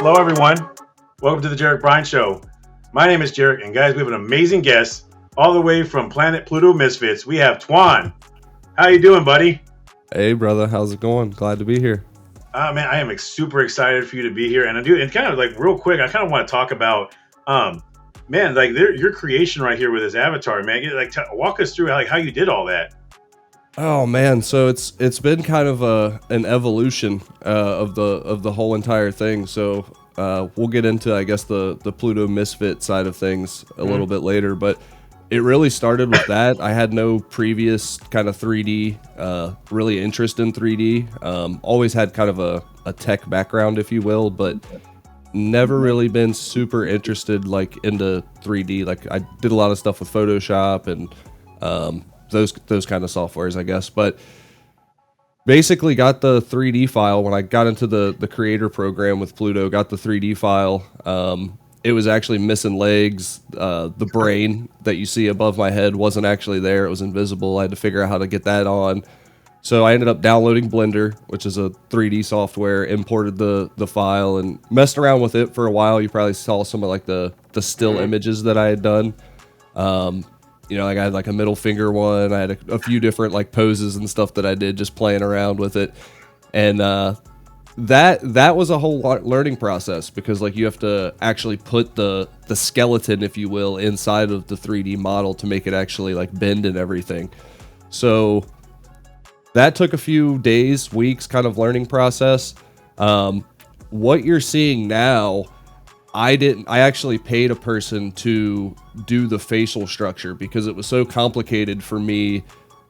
Hello, everyone. Welcome to the Jarek Brian Show. My name is Jarek, and guys, we have an amazing guest all the way from planet Pluto Misfits. We have Twan. How you doing, buddy? Hey, brother. How's it going? Glad to be here. Man, I am super excited for you to be here. And I do, and kind of like real quick, I kind of want to talk about, man, like your creation right here with this avatar, man. Walk us through how you did all that. Oh man, so it's been kind of an evolution of the whole entire thing. So we'll get into, I guess, the Pluto Misfit side of things a little bit later, but it really started with that. I had no previous kind of 3D really interest in 3D. Always had kind of a tech background, if you will, but never really been super interested like into 3D. Like I did a lot of stuff with Photoshop and those kind of softwares, I guess. But basically got the 3D file when I got into the creator program with Pluto, got the 3D file. It was actually missing legs. The brain that you see above my head wasn't actually there. It was invisible. I had to figure out how to get that on. So I ended up downloading Blender, which is a 3D software, imported the file and messed around with it for a while. You probably saw some of like the still images that I had done. Like I had like a middle finger one. I had a few different like poses and stuff that I did just playing around with it. And that was a whole learning process because like you have to actually put the skeleton, if you will, inside of the 3D model to make it actually like bend and everything. So that took a few days, weeks kind of learning process. What you're seeing now, I actually paid a person to do the facial structure because it was so complicated for me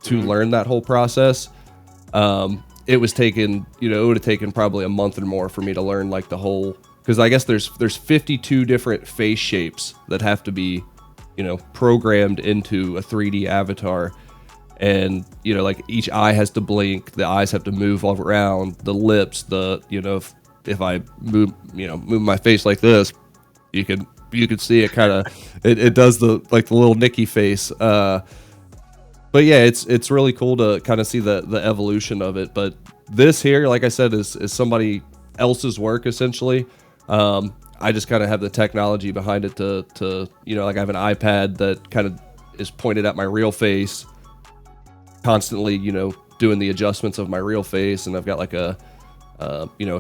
to learn that whole process. It would have taken probably a month or more for me to learn like the whole, because I guess there's 52 different face shapes that have to be, programmed into a 3D avatar. And, like each eye has to blink, the eyes have to move all around, the lips, if I move my face like this, you could see it kind of, it does the little Nicky face. But yeah, it's really cool to kind of see the evolution of it. But this here, like I said, is somebody else's work essentially. I just kind of have the technology behind it to like I have an iPad that kind of is pointed at my real face, constantly doing the adjustments of my real face, and I've got like a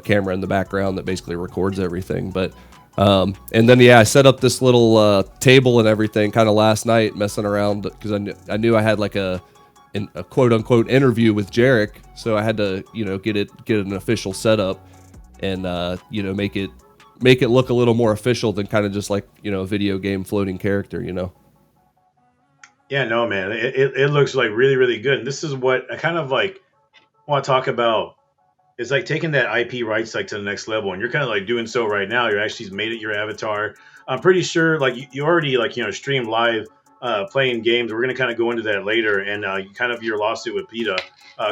camera in the background that basically records everything. But and then I set up this little table and everything kind of last night, messing around because I knew I had like a quote unquote interview with Jarek, so I had to get an official setup and make it look a little more official than kind of just like a video game floating character. Yeah, no, man, it looks like really, really good. And this is what I kind of like want to talk about. It's like taking that IP rights like to the next level, and you're kind of like doing so right now. You're actually made it your avatar. I'm pretty sure like you already stream live playing games. We're gonna kind of go into that later, and kind of your lawsuit with PETA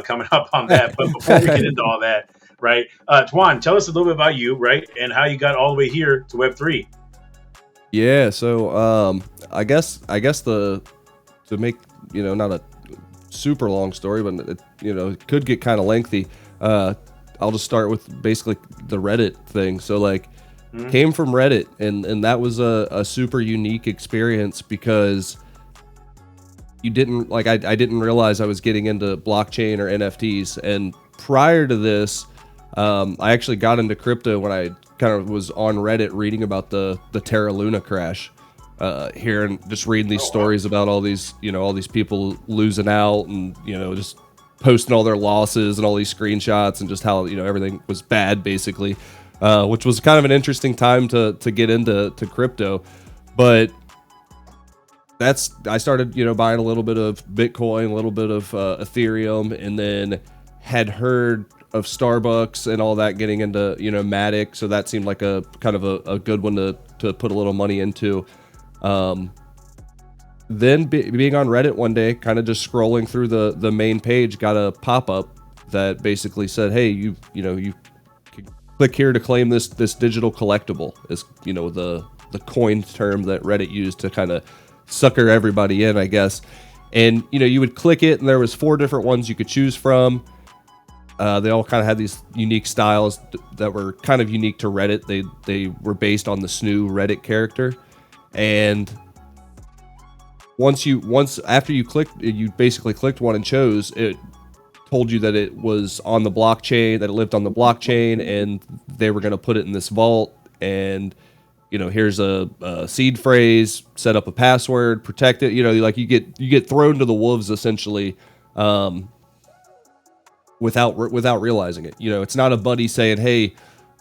coming up on that. But before we get into all that, right, Twan, tell us a little bit about you, right, and how you got all the way here to Web3. Yeah, so I guess to make not a super long story, but it could get kind of lengthy. I'll just start with basically the Reddit thing. So like came from Reddit and that was a super unique experience because you didn't like, I didn't realize I was getting into blockchain or NFTs. And prior to this, I actually got into crypto when I kind of was on Reddit reading about the Terra Luna crash, here and just reading these stories about all these people losing out and, just posting all their losses and all these screenshots and just how everything was bad basically, which was kind of an interesting time to get into crypto. But I started buying a little bit of Bitcoin, a little bit of Ethereum, and then had heard of Starbucks and all that getting into Matic, so that seemed like a kind of a good one to put a little money into. Then being on Reddit one day, kind of just scrolling through the main page, got a pop-up that basically said, hey, you can click here to claim this digital collectible, is the coined term that Reddit used to kind of sucker everybody in, I guess. And you would click it and there was 4 different ones you could choose from. They all kind of had these unique styles that were kind of unique to Reddit. They were based on the Snoo Reddit character, and after you basically clicked one and chose, it told you that it was on the blockchain, that it lived on the blockchain, and they were going to put it in this vault. And here's a seed phrase, set up a password, protect it. Like you get thrown to the wolves essentially, without realizing it. It's not a buddy saying, "Hey,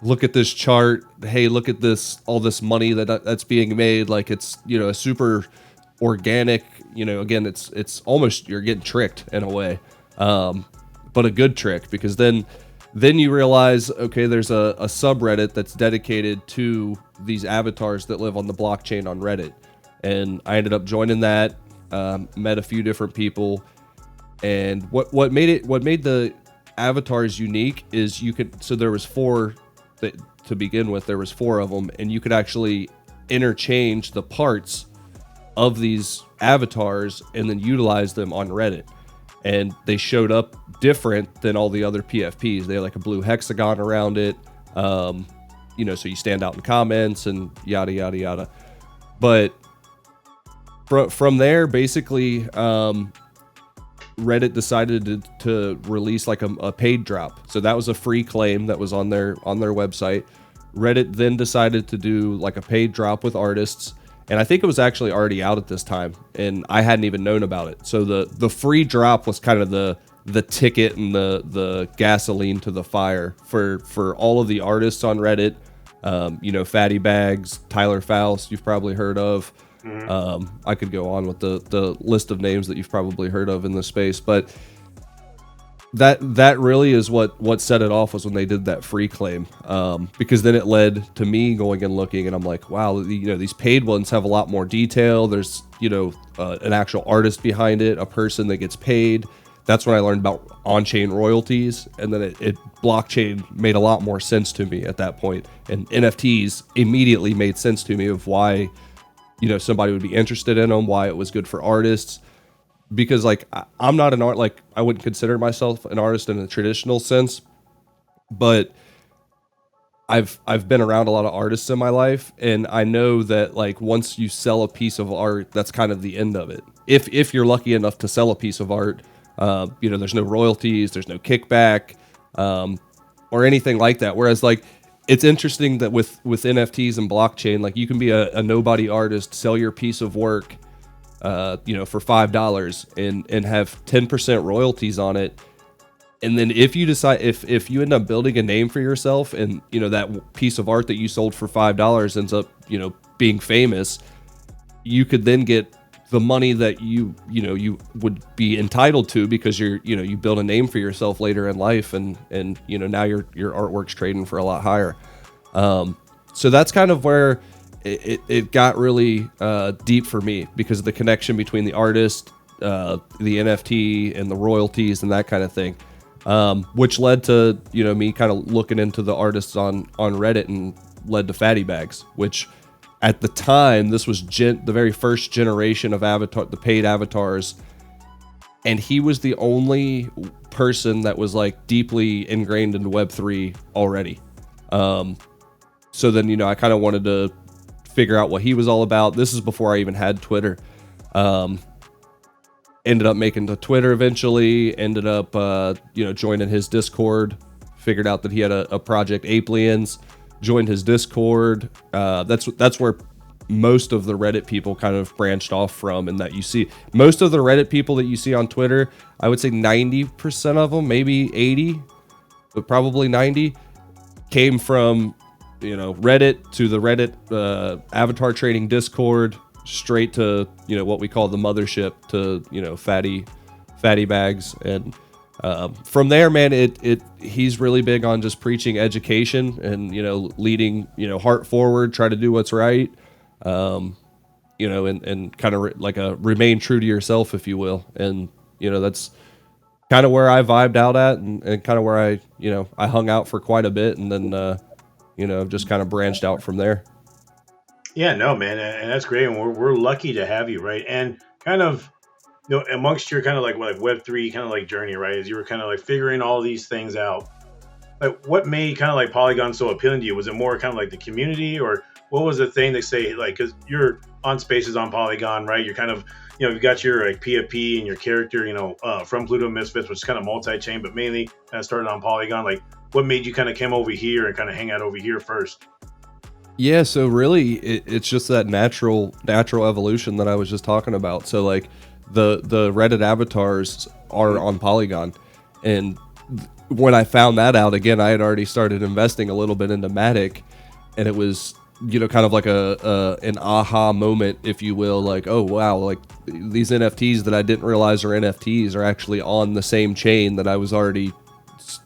look at this chart. Hey, look at all this money that's being made." Like it's a super organic. Again, it's almost you're getting tricked in a way, but a good trick, because then you realize, okay, there's a subreddit that's dedicated to these avatars that live on the blockchain on Reddit, and I ended up joining that. Met a few different people, and what made the avatars unique is there was four to begin with. There was four of them, and you could actually interchange the parts of these avatars and then utilize them on Reddit. And they showed up different than all the other PFPs. They had like a blue hexagon around it, so you stand out in comments and yada yada yada. But from there, basically, Reddit decided to release like a paid drop. So that was a free claim that was on their website. Reddit then decided to do like a paid drop with artists, and I think it was actually already out at this time, and I hadn't even known about it. So the free drop was kind of the ticket and the gasoline to the fire for all of the artists on Reddit. Fatty Bags, Tyler Faust, you've probably heard of. I could go on with the list of names that you've probably heard of in this space, but that really is what set it off, was when they did that free claim, because then it led to me going and looking, and I'm like, wow, these paid ones have a lot more detail. There's an actual artist behind it, a person that gets paid. That's when I learned about on-chain royalties, and then it blockchain made a lot more sense to me at that point, and NFTs immediately made sense to me of why somebody would be interested in them, why it was good for artists. Because like I'm not an art, like I wouldn't consider myself an artist in a traditional sense, but I've been around a lot of artists in my life, and I know that like once you sell a piece of art, that's kind of the end of it. If you're lucky enough to sell a piece of art, there's no royalties, there's no kickback, or anything like that. Whereas like it's interesting that with NFTs and blockchain, like you can be a nobody artist, sell your piece of work, for $5 and have 10% royalties on it. And then if you decide, if you end up building a name for yourself, and that piece of art that you sold for $5 ends up being famous, you could then get the money that you would be entitled to, because you build a name for yourself later in life, and now your artwork's trading for a lot higher. So that's kind of where it got really deep for me, because of the connection between the artist, the NFT, and the royalties and that kind of thing, which led to me kind of looking into the artists on Reddit, and led to Fatty Bags, which at the time, this was the very first generation of the paid avatars, and he was the only person that was like deeply ingrained into Web3 already. So then I kind of wanted to figure out what he was all about. This is before I even had Twitter. Ended up making the Twitter eventually. Ended up joining his Discord. Figured out that he had a project, Apelians. Joined his Discord. That's where most of the Reddit people kind of branched off from, and that you see most of the Reddit people that you see on Twitter, I would say 90% of them, maybe 80, but probably 90, came from Reddit, to the Reddit avatar trading Discord, straight to what we call the mothership, to Fatty Bags. And from there, man, he's really big on just preaching education and leading heart forward, try to do what's right, and kind of like a remain true to yourself, if you will. And that's kind of where I vibed out at, and kind of where I hung out for quite a bit, and then just kind of branched out from there. Yeah, no, man, and that's great, and we're lucky to have you, right? And kind of you know, amongst your kind of like Web3 kind of like journey, right? As you were kind of like figuring all these things out, like what made kind of like Polygon so appealing to you? Was it more kind of like the community, or what was the thing that say like, because you're on Spaces on Polygon, right? You're kind of, you know, you got your like PFP and your character, you know, from Pluto Misfits, which is kind of multi-chain, but mainly kind of started on Polygon. Like, what made you kind of came over here and kind of hang out over here first? Yeah, so really it's just that natural evolution that I was just talking about. So like the Reddit avatars are on Polygon, and when I found that out, again, I had already started investing a little bit into Matic, and it was, you know, kind of like a an aha moment, if you will, like, oh wow, like these NFTs that I didn't realize are NFTs are actually on the same chain that I was already,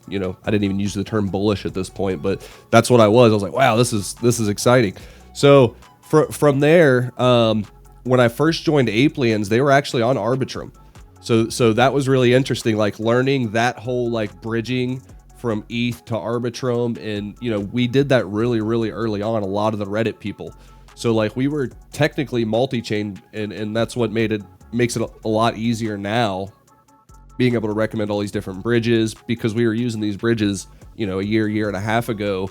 you know, I didn't even use the term bullish at this point, but that's what I was like, wow, this is exciting. So from there, when I first joined Aplians, they were actually on Arbitrum. So that was really interesting, like learning that whole like bridging from ETH to Arbitrum. And, you know, we did that really, really early on, a lot of the Reddit people. So like we were technically multi-chain, and that's what makes it a lot easier now, being able to recommend all these different bridges, because we were using these bridges, you know, a year and a half ago,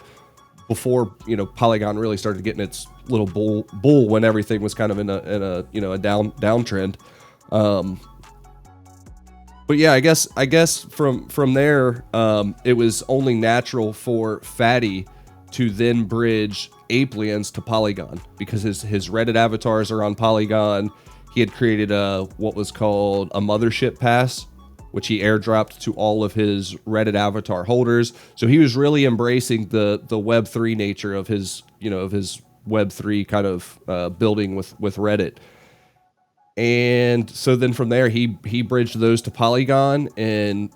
before, you know, Polygon really started getting its little bull when everything was kind of in a you know, a downtrend. But yeah, I guess from there, it was only natural for Fatty to then bridge Aplians to Polygon, because his Reddit avatars are on Polygon. He had created what was called a mothership pass, which he airdropped to all of his Reddit avatar holders. So he was really embracing the Web3 nature of his, you know, of his Web3 kind of building with Reddit. And so then from there, he bridged those to Polygon, and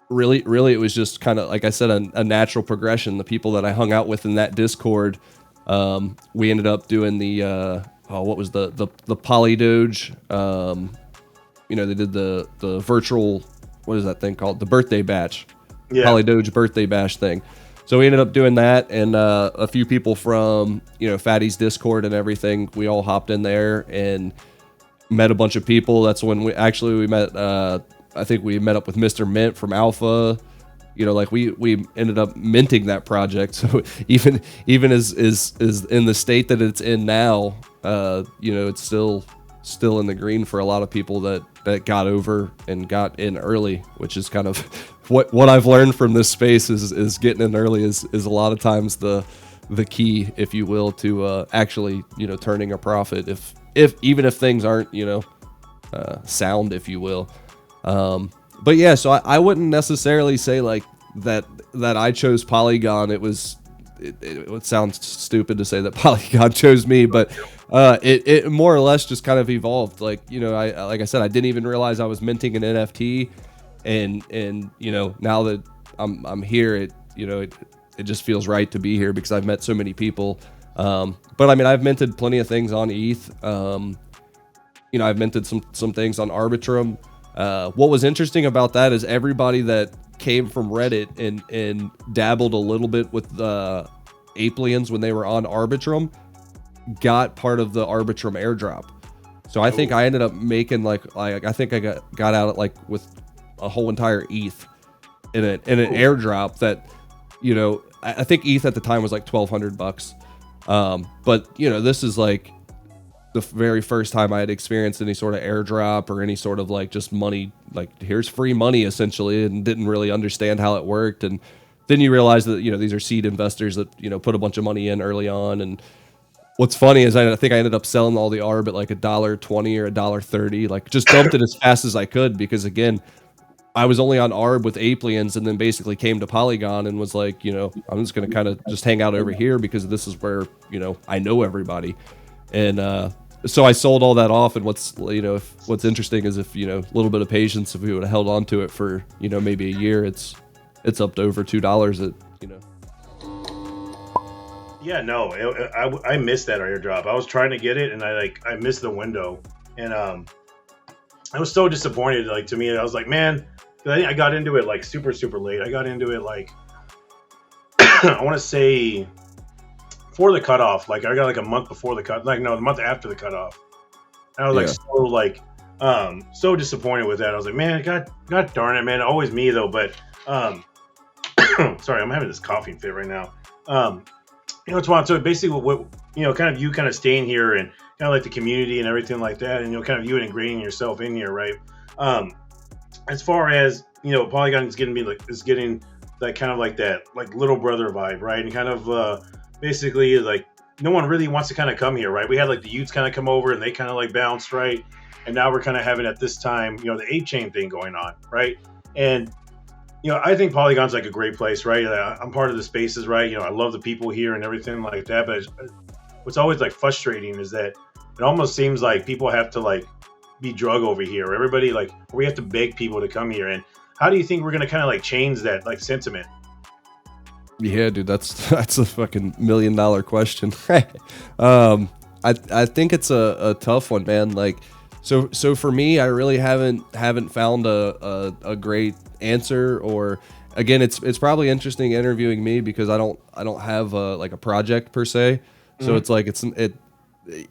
really it was just kind of, like I said, a natural progression. The people that I hung out with in that Discord, we ended up doing the what was the Poly Doge. You know, they did the virtual, what is that thing called? The birthday bash. Yeah. Poly Doge birthday bash thing. So we ended up doing that, and a few people from, you know, Fatty's Discord and everything, we all hopped in there and met a bunch of people. That's when we met, I think we met up with Mr. Mint from Alpha. You know, like we ended up minting that project. So even as in the state that it's in now, you know, it's still in the green for a lot of people that got over and got in early, which is kind of what I've learned from this space is getting in early is a lot of times the key, if you will, to actually, you know, turning a profit, if even if things aren't, you know, sound, if you will. But yeah, so I wouldn't necessarily say like that I chose Polygon. It would sound stupid to say that Polygon chose me, but it more or less just kind of evolved. Like, you know, like I said, I didn't even realize I was minting an NFT, and you know, now that I'm here, it just feels right to be here because I've met so many people. But I mean, I've minted plenty of things on ETH. You know, I've minted some things on Arbitrum. What was interesting about that is everybody that came from Reddit and dabbled a little bit with the Aplians when they were on Arbitrum got part of the Arbitrum airdrop. So I think I ended up making like I think I got out like with a whole entire ETH in an airdrop that, you know, I think ETH at the time was like $1,200. But you know, this is like the very first time I had experienced any sort of airdrop or any sort of like just money, like here's free money essentially, and didn't really understand how it worked. And then you realize that, you know, these are seed investors that, you know, put a bunch of money in early on. And what's funny is I think I ended up selling all the ARB at like $1.20 or $1.30, like just dumped it as fast as I could, because again, I was only on ARB with Aplians and then basically came to Polygon and was like, you know, I'm just going to kind of just hang out over here because this is where, you know, I know everybody. And so I sold all that off. And what's interesting is, if, you know, a little bit of patience, if we would have held on to it for, you know, maybe a year, it's up to over $2 at, you know. Yeah, no, I missed that airdrop. I was trying to get it and I missed the window. And I was so disappointed. Like, to me, I was like, man, I got into it like super late. I got into it like I want to say for the cutoff. Like I got like a month before the cut, like no, a month after the cutoff. And I was like so like So disappointed with that. I was like, man, God darn it, man. Always me though. But sorry, I'm having this coughing fit right now. Twan. So basically, what kind of you kind of staying here and kind of like the community and everything like that, and kind of you ingraining yourself in here, right? As far as Polygon is getting like kind of like that like little brother vibe, right? And kind of basically like no one really wants to kind of come here, right? We had like the youths kind of come over and they kind of like bounced, right? And now we're kind of having at this time, the 8-chain thing going on, right? And I think Polygon's like a great place, right? I'm part of the spaces, right? I love the people here and everything like that. But what's always like frustrating is that it almost seems like people have to like be drug over here. Everybody like we have to beg people to come here. And how do you think we're gonna kind of like change that like sentiment? Yeah, dude, that's a fucking $1 million question. I think it's a tough one, man. Like, so for me, I really haven't found a great answer. Or again, it's probably interesting interviewing me because I don't have like a project per se. So it's like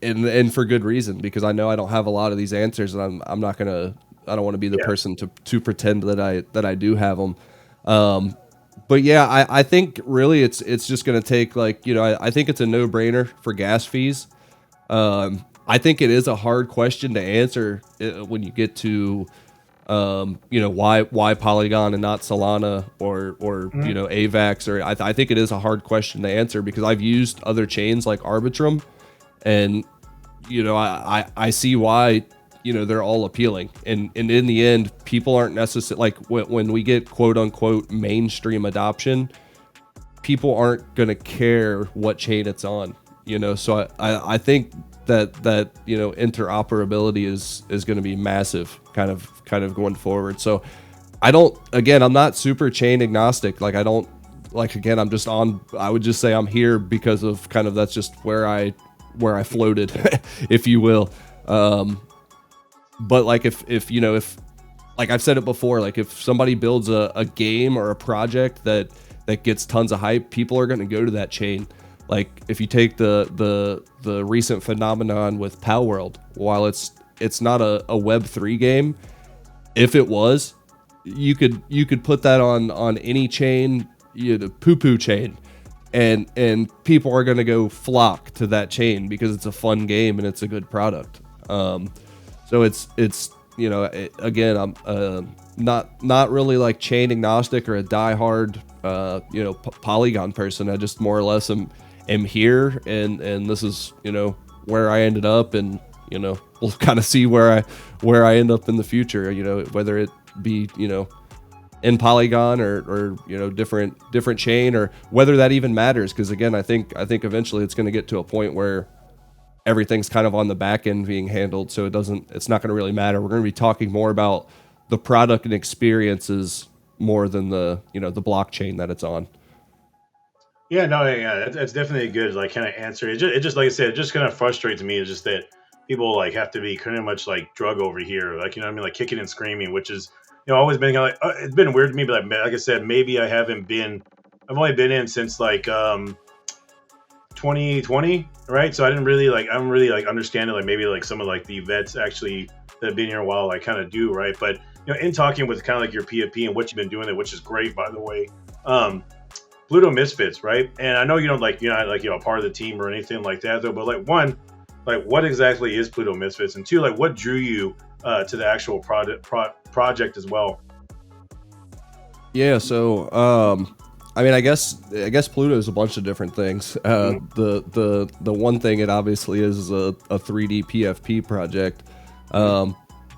and for good reason, because I know I don't have a lot of these answers, and I don't want to be the person to pretend that I do have them. But yeah, I think really it's just going to take like, I think it's a no brainer for gas fees. I think it is a hard question to answer when you get to, why Polygon and not Solana or AVAX, or I think it is a hard question to answer because I've used other chains like Arbitrum, and I see why they're all appealing, and in the end, people aren't necessarily like when we get quote unquote mainstream adoption, people aren't gonna care what chain it's on, So I think that interoperability is going to be massive, kind of going forward. So I'm not super chain agnostic. Like I'm just on. I would just say I'm here because of kind of that's just where I floated, if you will. But like if like I've said it before, like if somebody builds a game or a project that gets tons of hype, people are going to go to that chain. Like if you take the recent phenomenon with Pallin World, while it's not a Web3 game, if it was, you could put that on any chain, the poo chain, and people are going to go flock to that chain because it's a fun game and it's a good product. So it's again, I'm not really like chain agnostic or a diehard Polygon person. I just more or less am here, and this is where I ended up, and we'll kind of see where I end up in the future, whether it be in Polygon or different chain, or whether that even matters, because again, I think eventually it's going to get to a point where everything's kind of on the back end being handled, so it's not going to really matter. We're going to be talking more about the product and experiences more than the the blockchain that it's on. Yeah, no, yeah, that's definitely a good like kind of answer. It just like I said, it just kind of frustrates me. It's just that people like have to be kind of much like drug over here, like what I mean, like kicking and screaming, which is always been kind of like it's been weird to me. But like I said, maybe I've only been in since like 2020, right? So I don't really like understand it. Like maybe like some of like the vets actually that have been here a while, like kind of do, right? But in talking with kind of like your PFP and what you've been doing there, which is great, by the way. Pluto Misfits, right? And I know you're not a part of the team or anything like that, though. But like one, like what exactly is Pluto Misfits, and two, like what drew you to the actual project as well? Yeah, so I mean, I guess Pluto is a bunch of different things. The one thing it obviously is a 3D PFP project,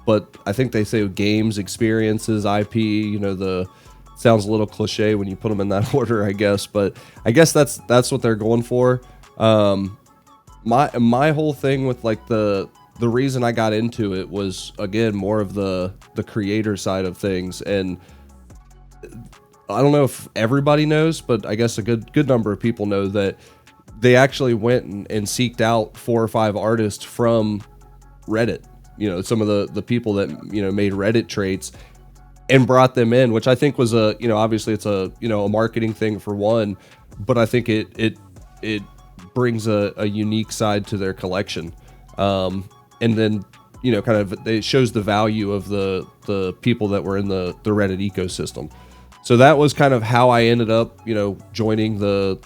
but I think they say games, experiences, IP. The sounds a little cliche when you put them in that order, I guess, but I guess that's what they're going for. My whole thing with like the reason I got into it was again more of the creator side of things, and I don't know if everybody knows, but I guess a good number of people know that they actually went and seeked out 4 or 5 artists from Reddit. Some of the people that made Reddit traits, and brought them in, which I think was obviously it's a a marketing thing for one, but I think it brings a unique side to their collection. And then kind of, it shows the value of the people that were in the Reddit ecosystem. So that was kind of how I ended up, joining the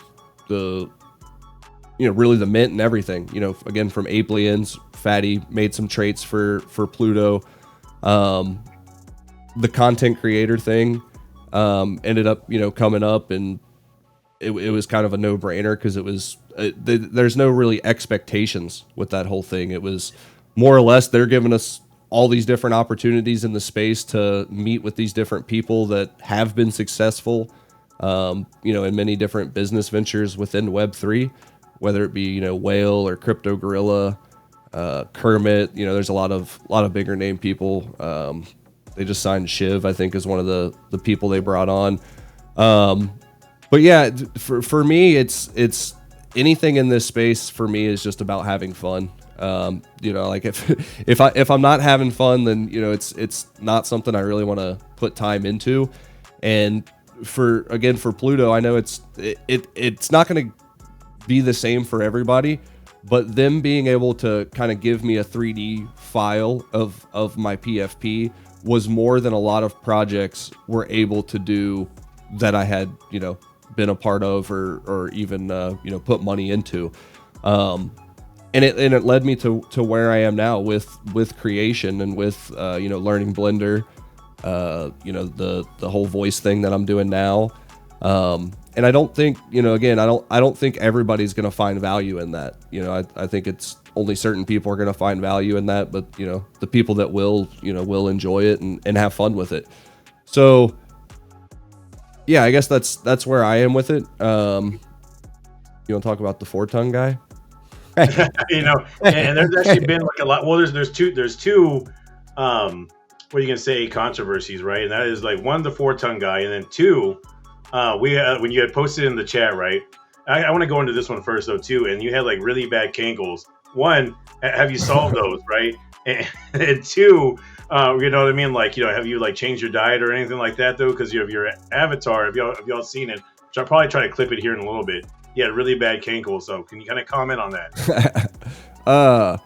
really the mint and everything, again, from Aplians. Fatty made some traits for Pluto. The content creator thing ended up, coming up, and it was kind of a no-brainer because there's no really expectations with that whole thing. It was more or less they're giving us all these different opportunities in the space to meet with these different people that have been successful, in many different business ventures within Web3, whether it be, Whale or Crypto Gorilla, Kermit. There's a lot of bigger name people. They just signed Shiv, I think, is one of the people they brought on. But yeah, for me, it's anything in this space for me is just about having fun. Like if I'm not having fun, then it's not something I really want to put time into. And for Pluto, I know it's not going to be the same for everybody, but them being able to kind of give me a 3D file of my PFP was more than a lot of projects were able to do that I had, been a part of or even, put money into. And it led me to where I am now with creation and with, learning Blender, the whole voice thing that I'm doing now. And I don't think, I don't think everybody's going to find value in that. I think it's only certain people are going to find value in that, but the people that will enjoy it and have fun with it. So yeah, I guess that's where I am with it. You want to talk about the 4-ton guy? And there's actually been like a lot. Well, there's two what are you gonna say, controversies, right? And that is like one, the 4-ton guy, and then two, when you had posted in the chat, right? I want to go into this one first though too, and you had like really bad cankles. One, have you solved those, right? And two, you know what I mean? Like, have you like changed your diet or anything like that though? Because you have your avatar. Have y'all seen it? Which I'll probably try to clip it here in a little bit. He had really bad cankles. So can you kind of comment on that?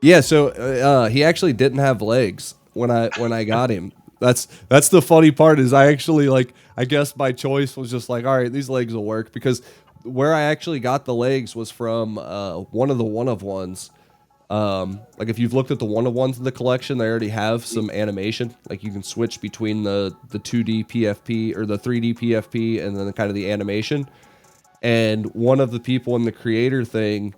Yeah. So he actually didn't have legs when I got him. That's the funny part is I actually I guess my choice was just like, all right, these legs will work, because where I actually got the legs was from one of the one-of-ones. Like if you've looked at the one-of-ones in the collection, they already have some animation. Like you can switch between the 2D PFP or the 3D PFP and then kind of the animation. And one of the people in the creator thing,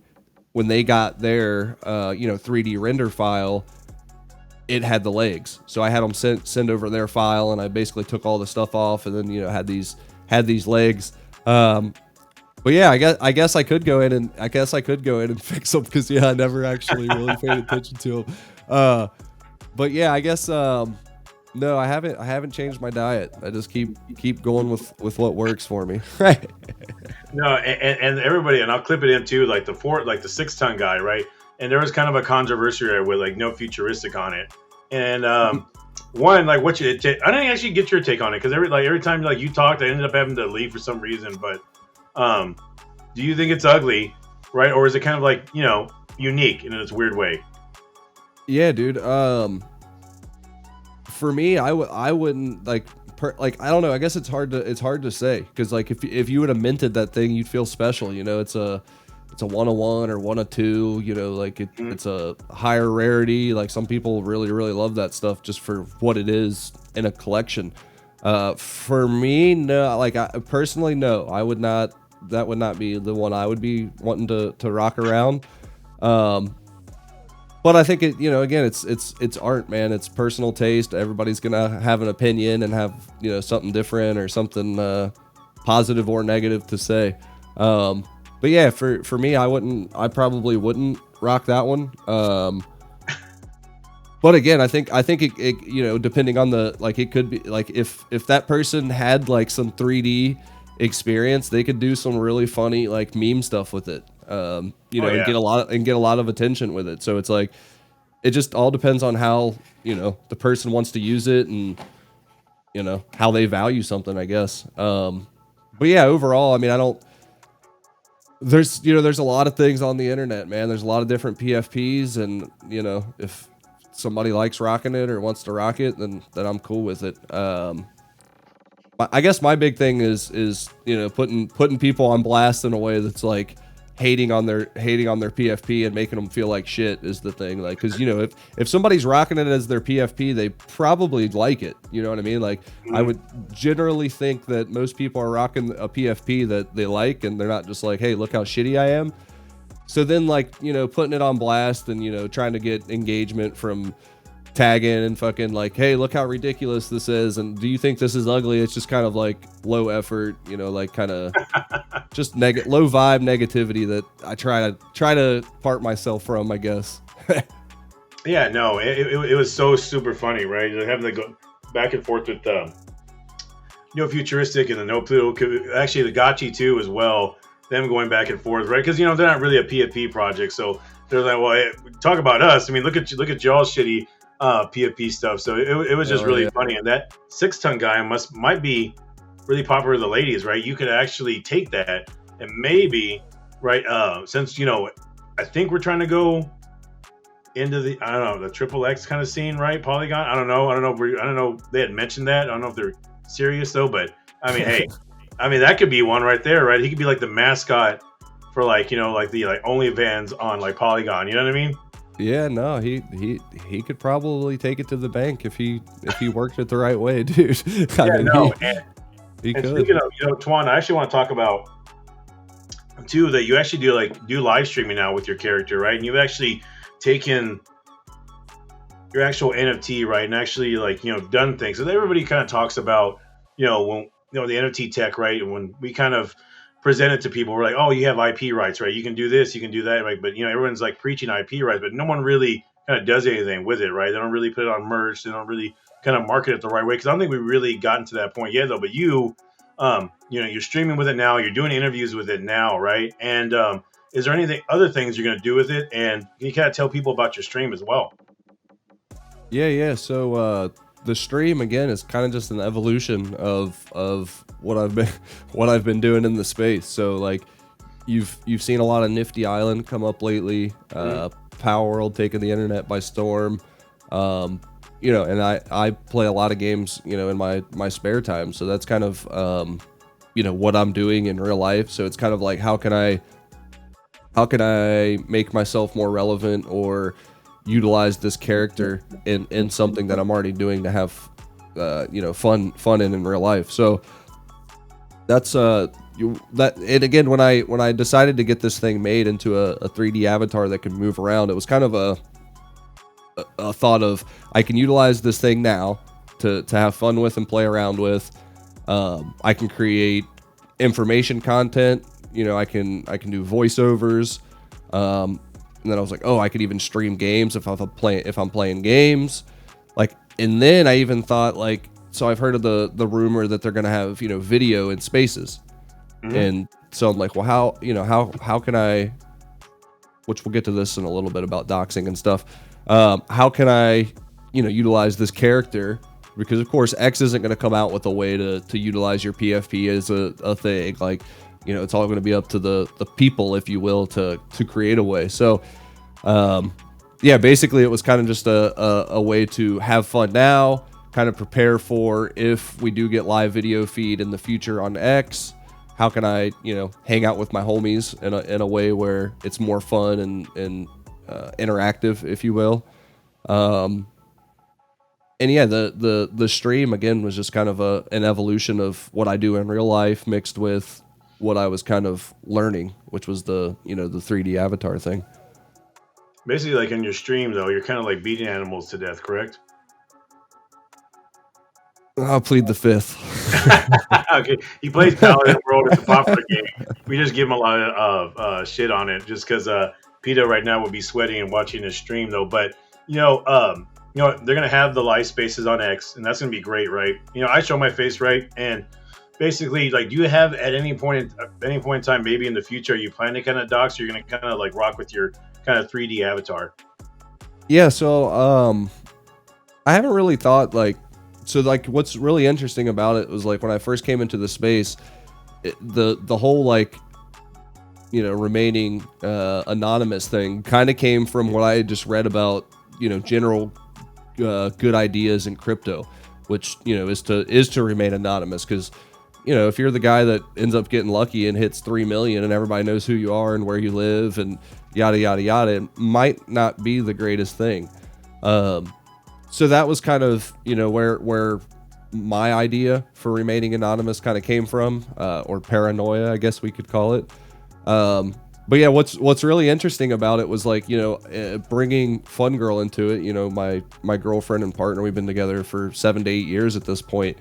when they got their 3D render file, it had the legs. So I had them send over their file, and I basically took all the stuff off, and then had these legs. But yeah, I guess I could go in and fix them, because I never actually really paid attention to them. But yeah, I guess no, I haven't changed my diet. I just keep going with what works for me. Right. No, and everybody, and I'll clip it in too, like the 6-ton guy, right? And there was kind of a controversy there with like no futuristic on it. And one, like I didn't actually get your take on it, because every time like you talked, I ended up having to leave for some reason. But do you think it's ugly, right? Or is it kind of like, unique in its weird way? Yeah, dude. For me, I wouldn't like I don't know. I guess it's hard to say, because like if you would have minted that thing, you'd feel special. It's a 101 or 102. It's a higher rarity. Like some people really really love that stuff just for what it is in a collection. For me, no. Like I personally, no. I would not. That would not be the one I would be wanting to rock around. But I think again, it's art, man. It's personal taste. Everybody's gonna have an opinion and have something different or something positive or negative to say. But yeah, for me, I probably wouldn't rock that one. But again, I think it depending on it could be like if that person had like some 3D experience, they could do some really funny like meme stuff with it. And get a lot of attention with it. So it's like, it just all depends on how, the person wants to use it and, how they value something, I guess. But yeah, overall, I mean, there's a lot of things on the internet, man. There's a lot of different PFPs, and, if somebody likes rocking it or wants to rock it, then I'm cool with it. I guess my big thing is putting people on blast in a way that's like hating on their PFP and making them feel like shit is the thing. Like, because if somebody's rocking it as their PFP, they probably like it. You know what I mean? Like, I would generally think that most people are rocking a PFP that they like, and they're not just like, hey, look how shitty I am. So then, like, putting it on blast and trying to get engagement from tagging and fucking like, hey, look how ridiculous this is, and do you think this is ugly? It's just kind of like low effort, like kind of just low vibe negativity that I try to part myself from, I guess. Yeah, no, it was so super funny, right? Having to go back and forth with futuristic and the no Pluto, actually the Gotchi too as well. Them going back and forth, right? Because they're not really a PFP project, so they're like, well, hey, talk about us. I mean, look at y'all's shitty PFP stuff. So it was just really funny. And that 6-ton guy might be really popular with the ladies, right? You could actually take that and maybe, right? Since I think we're trying to go into the the triple X kind of scene, right? Polygon. I don't know. They had mentioned that. I don't know if they're serious though, but I mean, hey, that could be one right there, right? He could be like the mascot for like the OnlyFans on like Polygon. You know what I mean? Yeah, no, he could probably take it to the bank if he worked it the right way, dude. He could. Speaking of Twan, I actually want to talk about too that you actually do live streaming now with your character, right? And you've actually taken your actual NFT, right, and actually done things. So everybody kind of talks about when the NFT tech, right, and when we kind of present it to people, we're like, oh, you have IP rights, right? You can do this, you can do that, right? But everyone's like preaching IP rights, but no one really kind of does anything with it, right? They don't really put it on merch. They don't really kind of market it the right way, because I don't think we've really gotten to that point yet, though. But you're streaming with it now. You're doing interviews with it now, right? And is there anything other things you're going to do with it? And can you kind of tell people about your stream as well? Yeah. So the stream again is kind of just an evolution of what I've been doing in the space. So like you've seen a lot of Nifty Island come up lately, Power World taking the internet by storm. And I play a lot of games, in my spare time. So that's kind of what I'm doing in real life. So it's kind of like how can I make myself more relevant or utilize this character in something that I'm already doing to have fun in real life. So that's and again, when I decided to get this thing made into a 3D avatar that can move around, it was kind of a thought of I can utilize this thing now to have fun with and play around with. I can create information content, I can do voiceovers. And then I was like, oh, I could even stream games if I'm playing games. Like, and then I even thought like, so I've heard of the rumor that they're gonna have video in spaces, and so I'm like, well, how can I? Which we'll get to this in a little bit about doxing and stuff. How can I utilize this character? Because of course X isn't gonna come out with a way to utilize your PFP as a thing. Like, it's all going to be up to the people, if you will, to create a way. So, basically it was kind of just a way to have fun now, kind of prepare for if we do get live video feed in the future on X, how can I, hang out with my homies in a way where it's more fun and interactive, if you will. And yeah, the stream again was just kind of an evolution of what I do in real life mixed with what I was kind of learning, which was the 3D avatar thing. Basically, like in your stream, though, you're kind of like beating animals to death, correct? I'll plead the fifth. Okay, he plays Pallin World. It's a popular game. We just give him a lot of shit on it, just because PETA right now would be sweating and watching his stream, though. But they're gonna have the live spaces on X, and that's gonna be great, right? I show my face, right, and basically, like, do you have at any point in time, maybe in the future, are you planning to kind of dox, or you're going to kind of like rock with your kind of 3D avatar? Yeah, so I haven't really thought what's really interesting about it was like when I first came into the space, the whole like remaining anonymous thing kind of came from what I had just read about general good ideas in crypto, which is to remain anonymous. Because if you're the guy that ends up getting lucky and hits 3 million and everybody knows who you are and where you live and yada yada yada, it might not be the greatest thing. So that was kind of where my idea for remaining anonymous kind of came from, or paranoia, I guess we could call it. But yeah, what's really interesting about it was like, bringing Fun Girl into it, my girlfriend and partner, we've been together for 7 to 8 years at this point.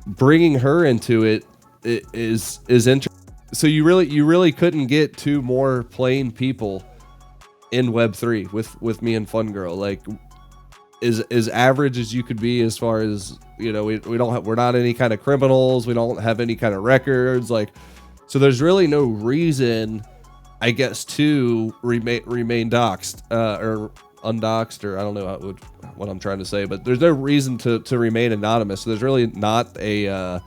Bringing her into it is interesting. So you really couldn't get two more plain people in Web3 with me and Fun Girl. Like, as average as you could be, as far as, we're not any kind of criminals. We don't have any kind of records. Like, so there's really no reason, I guess, to remain doxxed, or undoxed, or I don't know what I'm trying to say, but there's no reason to remain anonymous. So there's really not a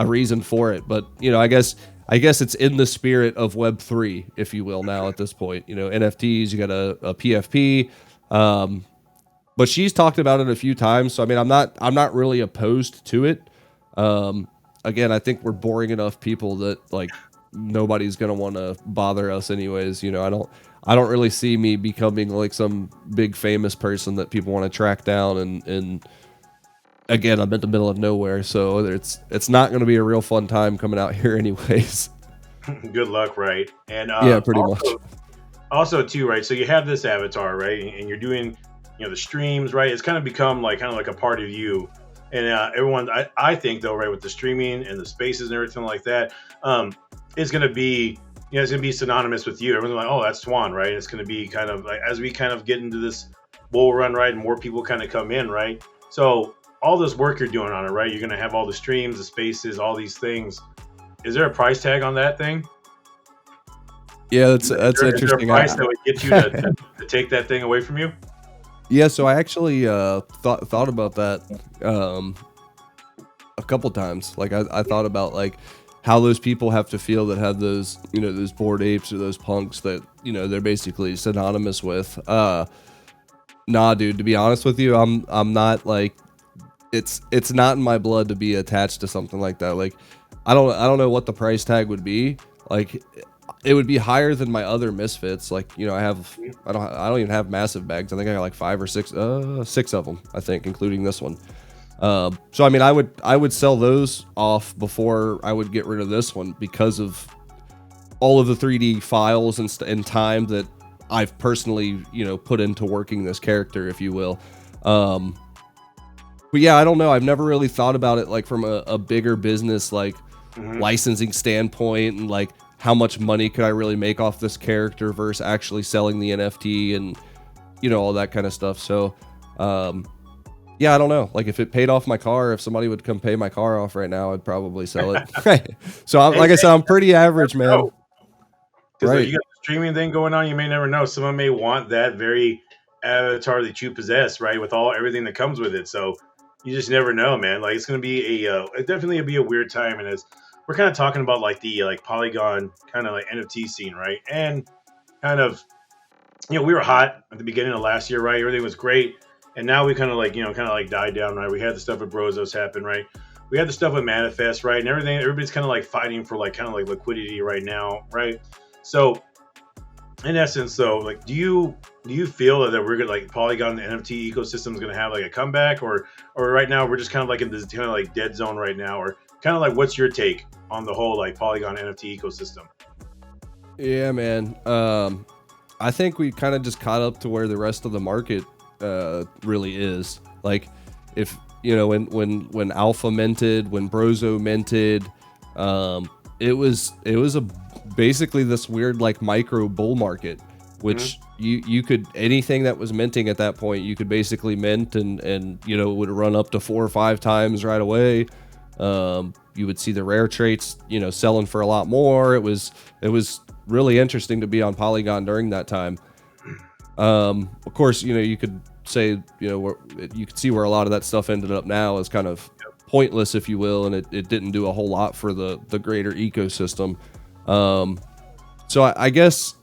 reason for it. But, I guess it's in the spirit of Web3, if you will, now at this point. NFTs, you got a PFP, but she's talked about it a few times. So I mean, I'm not really opposed to it. Again, I think we're boring enough people that like nobody's gonna want to bother us anyways. I don't really see me becoming like some big famous person that people want to track down. And again, I'm in the middle of nowhere, so it's not going to be a real fun time coming out here anyways. Good luck, right? And yeah, pretty much. Also, too, right? So you have this avatar, right? And you're doing, the streams, right? It's kind of become like a part of you. And everyone, I think though, right, with the streaming and the spaces and everything like that, it's going to be, it's going to be synonymous with you. Everyone's like, oh, that's Twan, right? It's going to be kind of like, as we kind of get into this bull run, right, and more people kind of come in, right? So all this work you're doing on it, right? You're going to have all the streams, the spaces, all these things. Is there a price tag on that thing? Yeah, that's interesting. Is there a price that would get you to take that thing away from you? Yeah, so I actually thought about that a couple times. Like I thought about like how those people have to feel that have those those Bored Apes or those punks that they're basically synonymous with. Nah, dude. To be honest with you, I'm not like it's not in my blood to be attached to something like that. Like I don't know what the price tag would be. Like it would be higher than my other Misfits. Like I don't even have massive bags. I think I got like 5 or 6 of them, I think, including this one. So I mean, I would sell those off before I would get rid of this one because of all of the 3D files and time that I've personally put into working this character, if you will. But yeah, I don't know. I've never really thought about it like from a bigger business like licensing standpoint, and like how much money could I really make off this character versus actually selling the NFT and all that kind of stuff. So yeah, I don't know. Like if it paid off my car, if somebody would come pay my car off right now, I'd probably sell it. So like I said, I'm pretty average, man. Right. You got the streaming thing going on. You may never know. Someone may want that very avatar that you possess, right? With everything that comes with it. So you just never know, man. Like it's going to be definitely be a weird time. And as we're kind of talking about like the Polygon kind of like NFT scene, right? And kind of, we were hot at the beginning of last year, right? Everything was great. And now we kind of died down, right? We had the stuff with Brozos happen, right? We had the stuff with Manifest, right? And everybody's kind of like fighting for like kind of like liquidity right now, right? So in essence, though, like, do you feel that we're gonna like Polygon, the NFT ecosystem is gonna have like a comeback, or right now we're just kind of like in this kind of like dead zone right now, or kind of like what's your take on the whole like Polygon NFT ecosystem? Yeah, man. I think we kind of just caught up to where the rest of the market really is. Like if when Alpha minted, when Brozo minted, it was basically this weird like micro bull market, which you could, anything that was minting at that point, you could basically mint and it would run up to 4 or 5 times right away. You would see the rare traits selling for a lot more. It was really interesting to be on Polygon during that time. Of course, you could say, you could see where a lot of that stuff ended up now is kind of pointless, if you will, and it didn't do a whole lot for the greater ecosystem. So I guess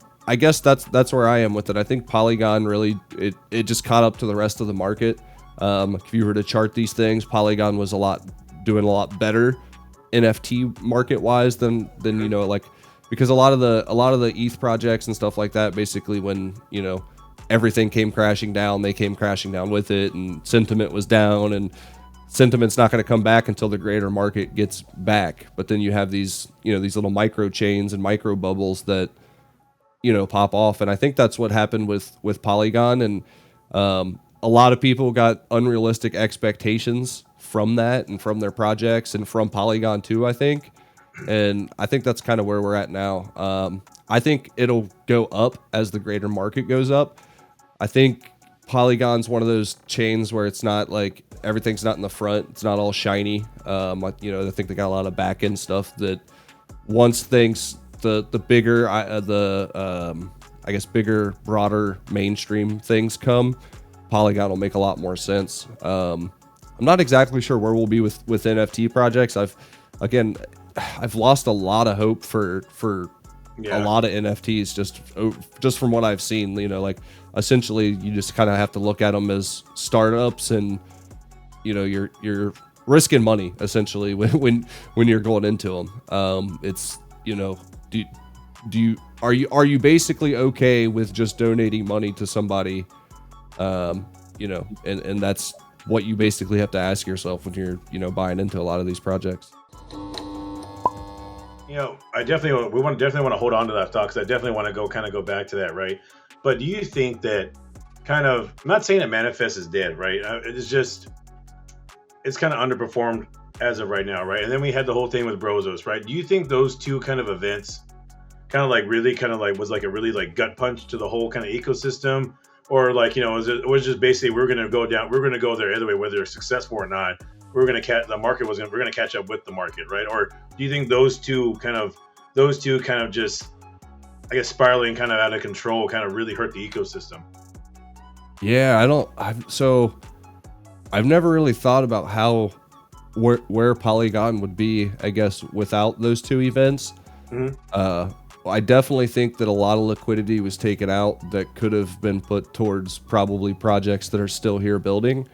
that's where I am with it. I think Polygon really, it just caught up to the rest of the market. If you were to chart these things, Polygon was doing a lot better NFT market wise than you know, like, because a lot of the ETH projects and stuff like that, basically when, you know, everything came crashing down, they came crashing down with it, and sentiment was down, and sentiment's not going to come back until the greater market gets back. But then you have these, you know, these little micro chains and micro bubbles that, you know, pop off. And I think that's what happened with Polygon. And a lot of people got unrealistic expectations from that and from their projects and from Polygon too, I think. And I think that's kind of where we're at now. I think it'll go up as the greater market goes up. I think Polygon's one of those chains where it's not like everything's not in the front. It's not all shiny. You know, I think they got a lot of back end stuff that once things, the bigger, I guess bigger, broader mainstream things come, Polygon will make a lot more sense. I'm not exactly sure where we'll be with NFT projects. I've lost a lot of hope for a lot of NFTs just from what I've seen. You know, like essentially you just kind of have to look at them as startups, and you know you're risking money essentially when you're going into them. It's, you know, are you basically okay with just donating money to somebody, you know, and that's what you basically have to ask yourself when you're, you know, buying into a lot of these projects. You know, we definitely want to hold on to that thought, because I definitely want to go back to that, right? But do you think that I'm not saying that Manifest is dead, right? It's kind of underperformed as of right now, right? And then we had the whole thing with Brozos, right? Do you think those two kind of events was like a really like gut punch to the whole kind of ecosystem? Or like, you know, it was just basically we're going to go there either way, whether they're successful or not. We're going to catch up with the market, right? Or do you think those two kind of just, I guess, spiraling kind of out of control kind of really hurt the ecosystem? Yeah, I've never really thought about where Polygon would be, I guess, without those two events. Mm-hmm. I definitely think that a lot of liquidity was taken out that could have been put towards probably projects that are still here building.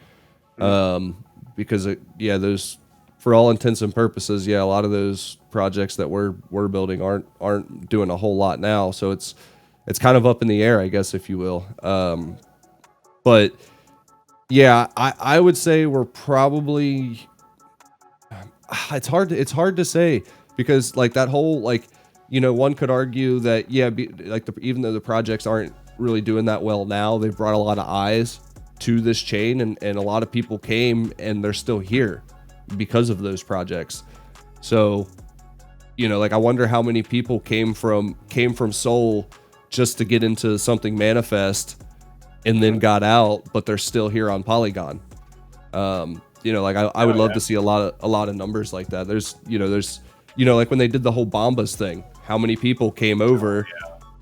Mm-hmm. Because those, for all intents and purposes, a lot of those projects that we're building aren't doing a whole lot now. So it's kind of up in the air, I guess, if you will. But yeah, I would say we're probably, it's hard to say, because like that whole, like, you know, one could argue that, even though the projects aren't really doing that well now, they've brought a lot of eyes to this chain, and a lot of people came and they're still here because of those projects. So, you know, like I wonder how many people came from Soul just to get into something Manifest and then got out, but they're still here on Polygon. You know, like I would love to see a lot of numbers like that. There's like when they did the whole Bombas thing, how many people came over,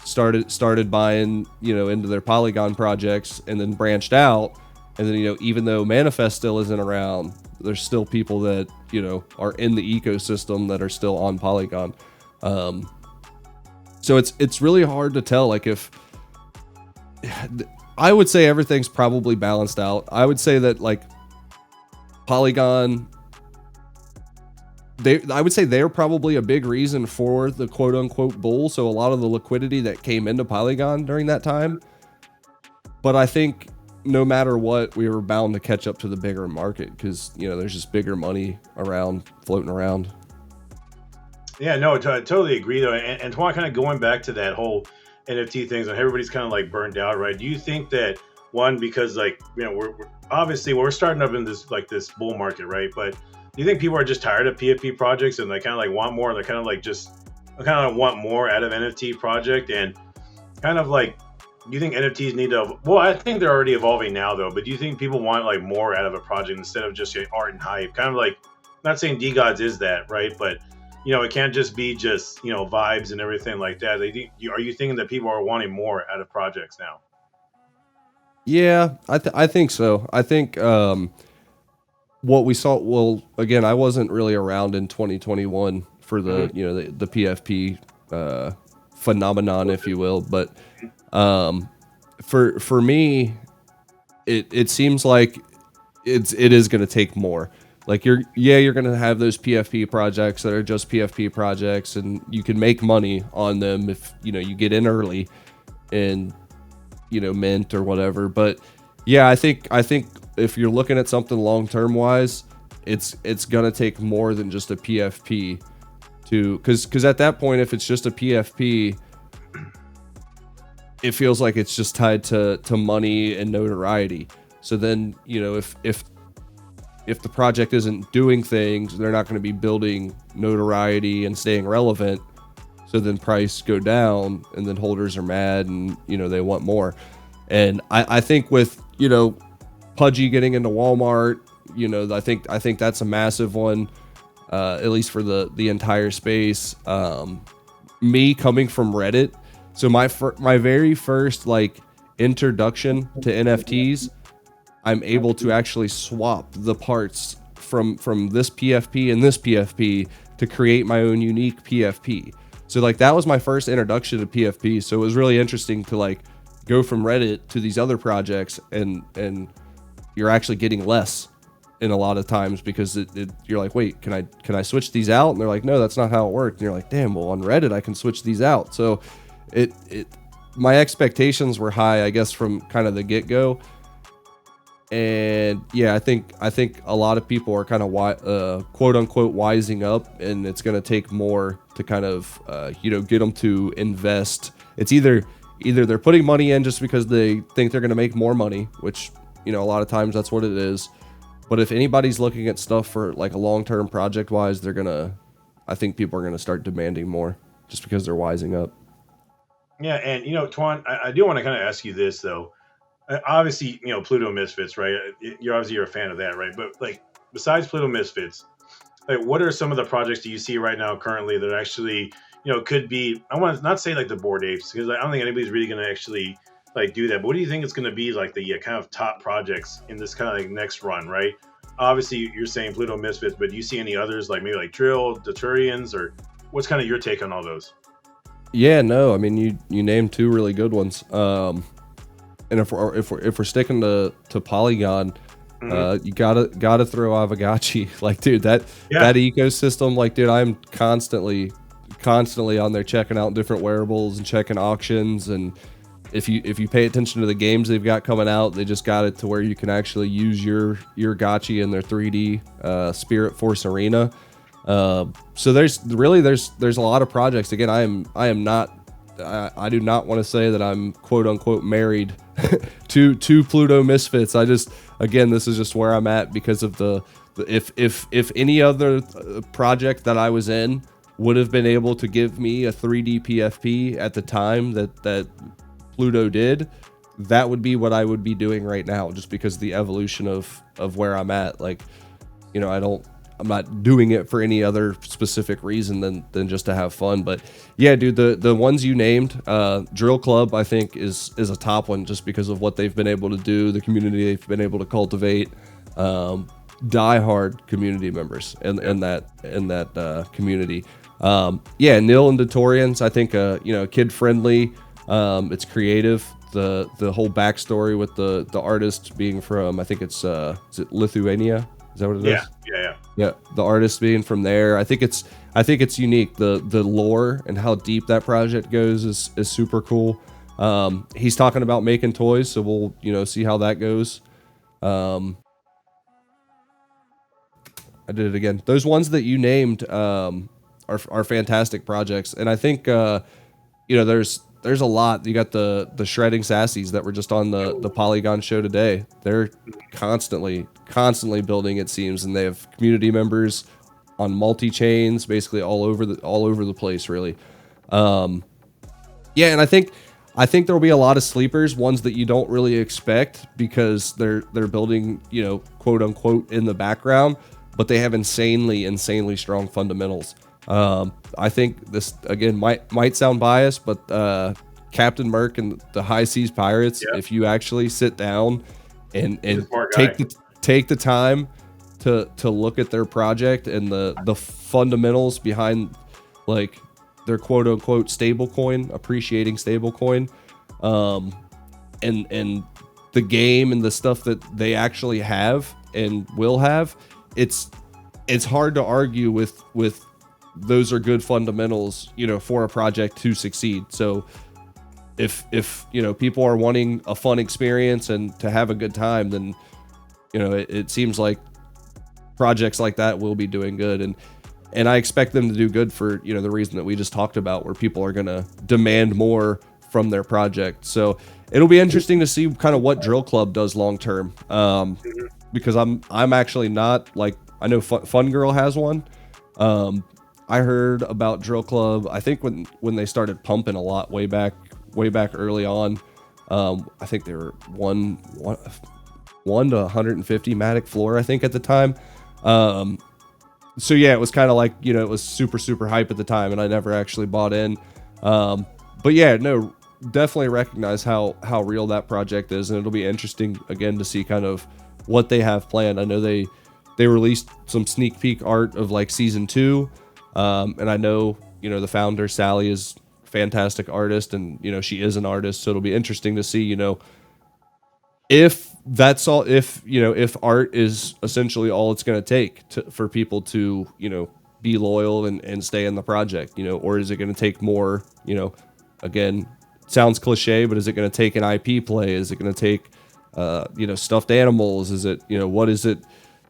started buying, you know, into their Polygon projects, and then branched out. And then, you know, even though Manifest still isn't around, there's still people that, you know, are in the ecosystem that are still on Polygon. So it's really hard to tell. Like, if I would say everything's probably balanced out. I would say that like Polygon, I would say they're probably a big reason for the quote unquote bull. So a lot of the liquidity that came into Polygon during that time. But I think no matter what, we were bound to catch up to the bigger market, because, you know, there's just bigger money floating around. Yeah, no, I totally agree though. And kind of going back to that whole NFT things, and everybody's kind of like burned out, right? Do you think that, one, because like, you know, we're starting up in this bull market, right? But do you think people are just tired of PFP projects and they kind of like want more? They kind of want more out of NFT project, and kind of like, do you think NFTs need to? Well, I think they're already evolving now, though. But do you think people want like more out of a project instead of just art and hype? Kind of like, not saying DeGods is that, right? But you know, it can't just be just, you know, vibes and everything like that. Are you thinking that people are wanting more out of projects now? Yeah, I think so. I think what we saw. Well, again, I wasn't really around in 2021 for the you know the PFP phenomenon, if you will. But for me, it seems like it is going to take more. Like you're going to have those PFP projects that are just PFP projects, and you can make money on them if you get in early and mint or whatever. But yeah, I think if you're looking at something long term wise, it's going to take more than just a PFP to because at that point, if it's just a PFP, it feels like it's just tied to money and notoriety. So then, if the project isn't doing things, they're not going to be building notoriety and staying relevant. So then price go down, and then holders are mad, and they want more. And I think with Pudgy getting into Walmart, I think that's a massive one, at least for the entire space. Me coming from Reddit, so my very first introduction to NFTs, I'm able to actually swap the parts from this PFP and this PFP to create my own unique PFP. So that was my first introduction to PFP. So it was really interesting to go from Reddit to these other projects, and you're actually getting less in a lot of times because you're like, wait, can I switch these out? And they're like, no, that's not how it worked. And you're like, damn, well on Reddit I can switch these out. So my expectations were high, I guess, from kind of the get-go. And yeah, I think a lot of people are kind of quote unquote wising up, and it's going to take more to kind of get them to invest. It's either they're putting money in just because they think they're going to make more money, which a lot of times that's what it is. But if anybody's looking at stuff for a long-term project wise, I think people are going to start demanding more just because they're wising up. Yeah, and Twan, I do want to kind of ask you this though. Obviously, Pluto Misfits, right? You're a fan of that, right? But besides Pluto Misfits, what are some of the projects do you see right now currently that actually, could be? I want to not say the Bored Apes, because I don't think anybody's really going to actually do that. But what do you think it's going to be the kind of top projects in this kind of next run, right? Obviously, you're saying Pluto Misfits, but do you see any others maybe Drill, Deturians, or what's kind of your take on all those? Yeah, no, I mean you named two really good ones. And if we're sticking to Polygon, you gotta throw Avagachi. Dude, that ecosystem, dude, I'm constantly on there checking out different wearables and checking auctions. And if you pay attention to the games they've got coming out, they just got it to where you can actually use your gachi in their 3D Spirit Force Arena. So there's a lot of projects. Again, I do not want to say that I'm quote unquote married to Pluto Misfits. Again, this is just where I'm at because of if any other project that I was in would have been able to give me a 3D PFP at the time that Pluto did, that would be what I would be doing right now, just because of the evolution of where I'm at. I'm not doing it for any other specific reason than just to have fun. But yeah, dude, the ones you named, Drill Club, I think is a top one just because of what they've been able to do, the community they've been able to cultivate, diehard community members in that community. Nil and Deturians, I think, kid friendly. It's creative. The whole backstory with the artist being from, I think is it Lithuania? Is that what it is? Yeah. The artist being from there, I think it's unique. The lore and how deep that project goes is super cool. He's talking about making toys, so we'll see how that goes. I did it again. Those ones that you named are fantastic projects, and I think there's a lot. You got the shredding sassies that were just on the Polygon show today. They're constantly building, it seems, and they have community members on multi chains, basically all over the place, really. And I think there'll be a lot of sleepers, ones that you don't really expect because they're building, quote unquote, in the background, but they have insanely strong fundamentals. I think this again might sound biased, but Captain Merc and the High Seas Pirates, if you actually sit down and take the time to look at their project and the fundamentals behind their quote unquote stable coin, appreciating stable coin, and the game and the stuff that they actually have and will have, it's hard to argue with those are good fundamentals, you know, for a project to succeed. So if you know, people are wanting a fun experience and to have a good time, then, you know, it seems like projects like that will be doing good. And I expect them to do good for, you know, the reason that we just talked about, where people are going to demand more from their project. So it'll be interesting to see kind of what Drill Club does long term, because I'm actually not, like, I know Fun Girl has one. I heard about Drill Club, I think when they started pumping a lot way back early on. I think they were one to 150 Matic floor, I think, at the time. So yeah, it was kind of like, you know, it was super hype at the time, and I never actually bought in. But yeah, no, definitely recognize how real that project is, and it'll be interesting again to see kind of what they have planned. I know they released some sneak peek art of like season 2, and I know, you know, the founder Sally is a fantastic artist, and, you know, she is an artist, so it'll be interesting to see, you know, if that's all, if, you know, if art is essentially all it's going to take for people to, you know, be loyal and stay in the project, you know, or is it going to take more, you know, again, sounds cliche, but is it going to take an IP play? Is it going to take, you know, stuffed animals? Is it, you know, what is it?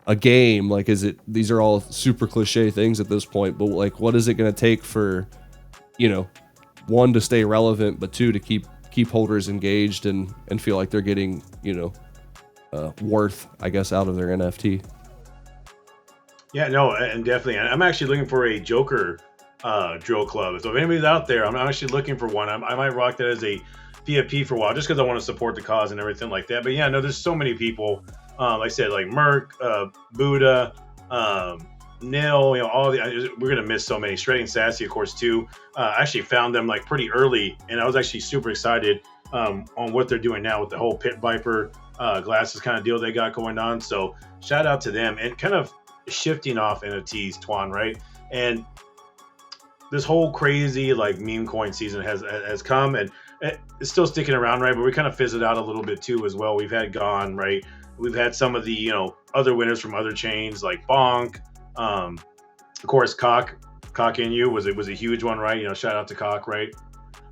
A game? Like, is it, these are all super cliche things at this point, but like, what is it going to take for, you know, one, to stay relevant, but two, to keep holders engaged and feel like they're getting, you know, worth, I guess, out of their NFT. Yeah, no, and definitely. I'm actually looking for a Joker Drill Club. So if anybody's out there, I'm actually looking for one. I might rock that as a PFP for a while, just because I want to support the cause and everything like that. But yeah, no, there's so many people. Like I said, like Merc, Buddha, Nil, you know, we're gonna miss so many. Shredding Sassy, of course, too. I actually found them like pretty early, and I was actually super excited on what they're doing now with the whole Pit Viper glasses kind of deal they got going on. So shout out to them, and kind of shifting off NFTs, Twan, right? And this whole crazy like meme coin season has come, and it's still sticking around, right? But we kind of fizzled out a little bit too as well. We've had Gone, right? We've had some of the, you know, other winners from other chains like Bonk. Of course, Cock in You was a huge one, right? You know, shout out to Cock, right?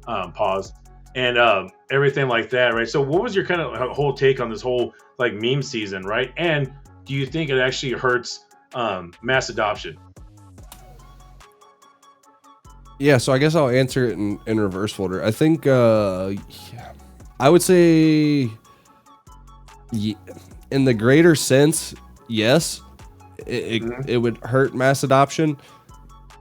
Pause. And everything like that, right? So what was your kind of whole take on this whole like meme season, right? And do you think it actually hurts mass adoption? Yeah, so I guess I'll answer it in reverse order. I think I would say in the greater sense, yes, it would hurt mass adoption.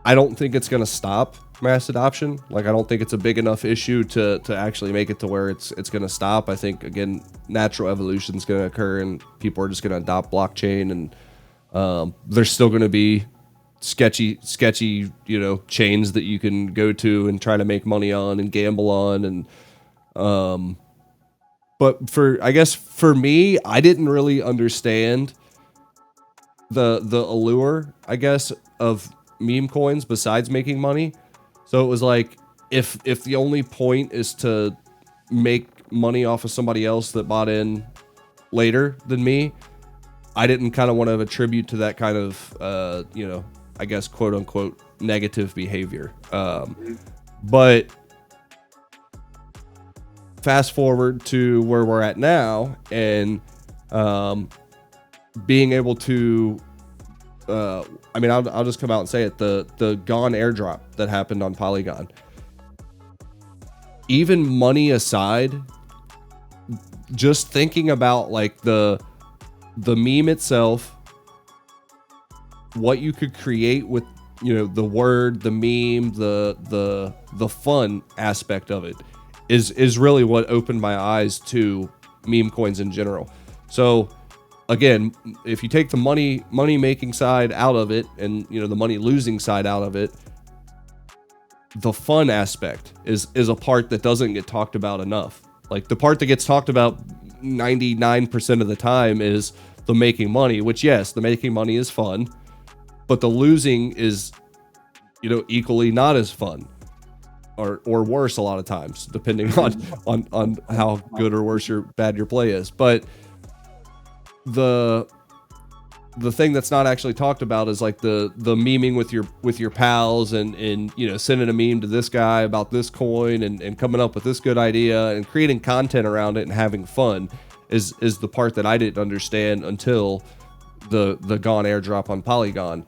I don't think it's going to stop mass adoption. Like, I don't think it's a big enough issue to actually make it to where it's going to stop. I think, again, natural evolution is going to occur, and people are just going to adopt blockchain, and there's still going to be sketchy, you know, chains that you can go to and try to make money on and gamble on. And but I guess for me, I didn't really understand the allure, I guess, of meme coins besides making money. So it was like, if the only point is to make money off of somebody else that bought in later than me, I didn't kind of want to attribute to that kind of, you know, I guess, quote unquote, negative behavior. But fast forward to where we're at now, and being able to, I mean, I'll just come out and say it, the Gone airdrop that happened on Polygon, even money aside, just thinking about like the meme itself, what you could create with, you know, the word, the meme, the fun aspect of it is really what opened my eyes to meme coins in general. So again, if you take the money making side out of it, and, you know, the money losing side out of it, the fun aspect is a part that doesn't get talked about enough. Like, the part that gets talked about 99% of the time is the making money, which, yes, the making money is fun, but the losing is, you know, equally not as fun. or worse a lot of times, depending on how good or worse your bad your play is. But the thing that's not actually talked about is like the memeing with your pals and you know, sending a meme to this guy about this coin and coming up with this good idea and creating content around it and having fun is the part that I didn't understand until the gone airdrop on Polygon.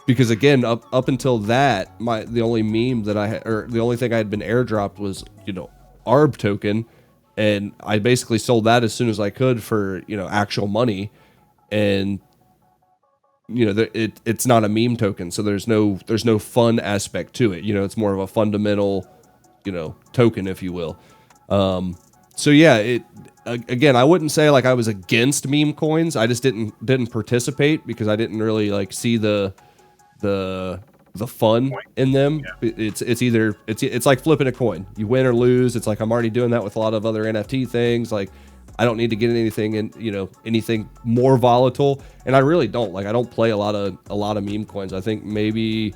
Because again, up until that, the only meme that I had, or the only thing I had been airdropped was, you know, ARB token, and I basically sold that as soon as I could for, you know, actual money. And you know, it's not a meme token, so there's no fun aspect to it. You know, it's more of a fundamental, you know, token, if you will. So yeah, again, I wouldn't say like I was against meme coins. I just didn't participate because I didn't really like see the fun in them. Yeah. It's like flipping a coin. You win or lose. It's like I'm already doing that with a lot of other NFT things. Like I don't need to get anything in, you know, anything more volatile. And I really don't. Like I don't play a lot of meme coins. I think maybe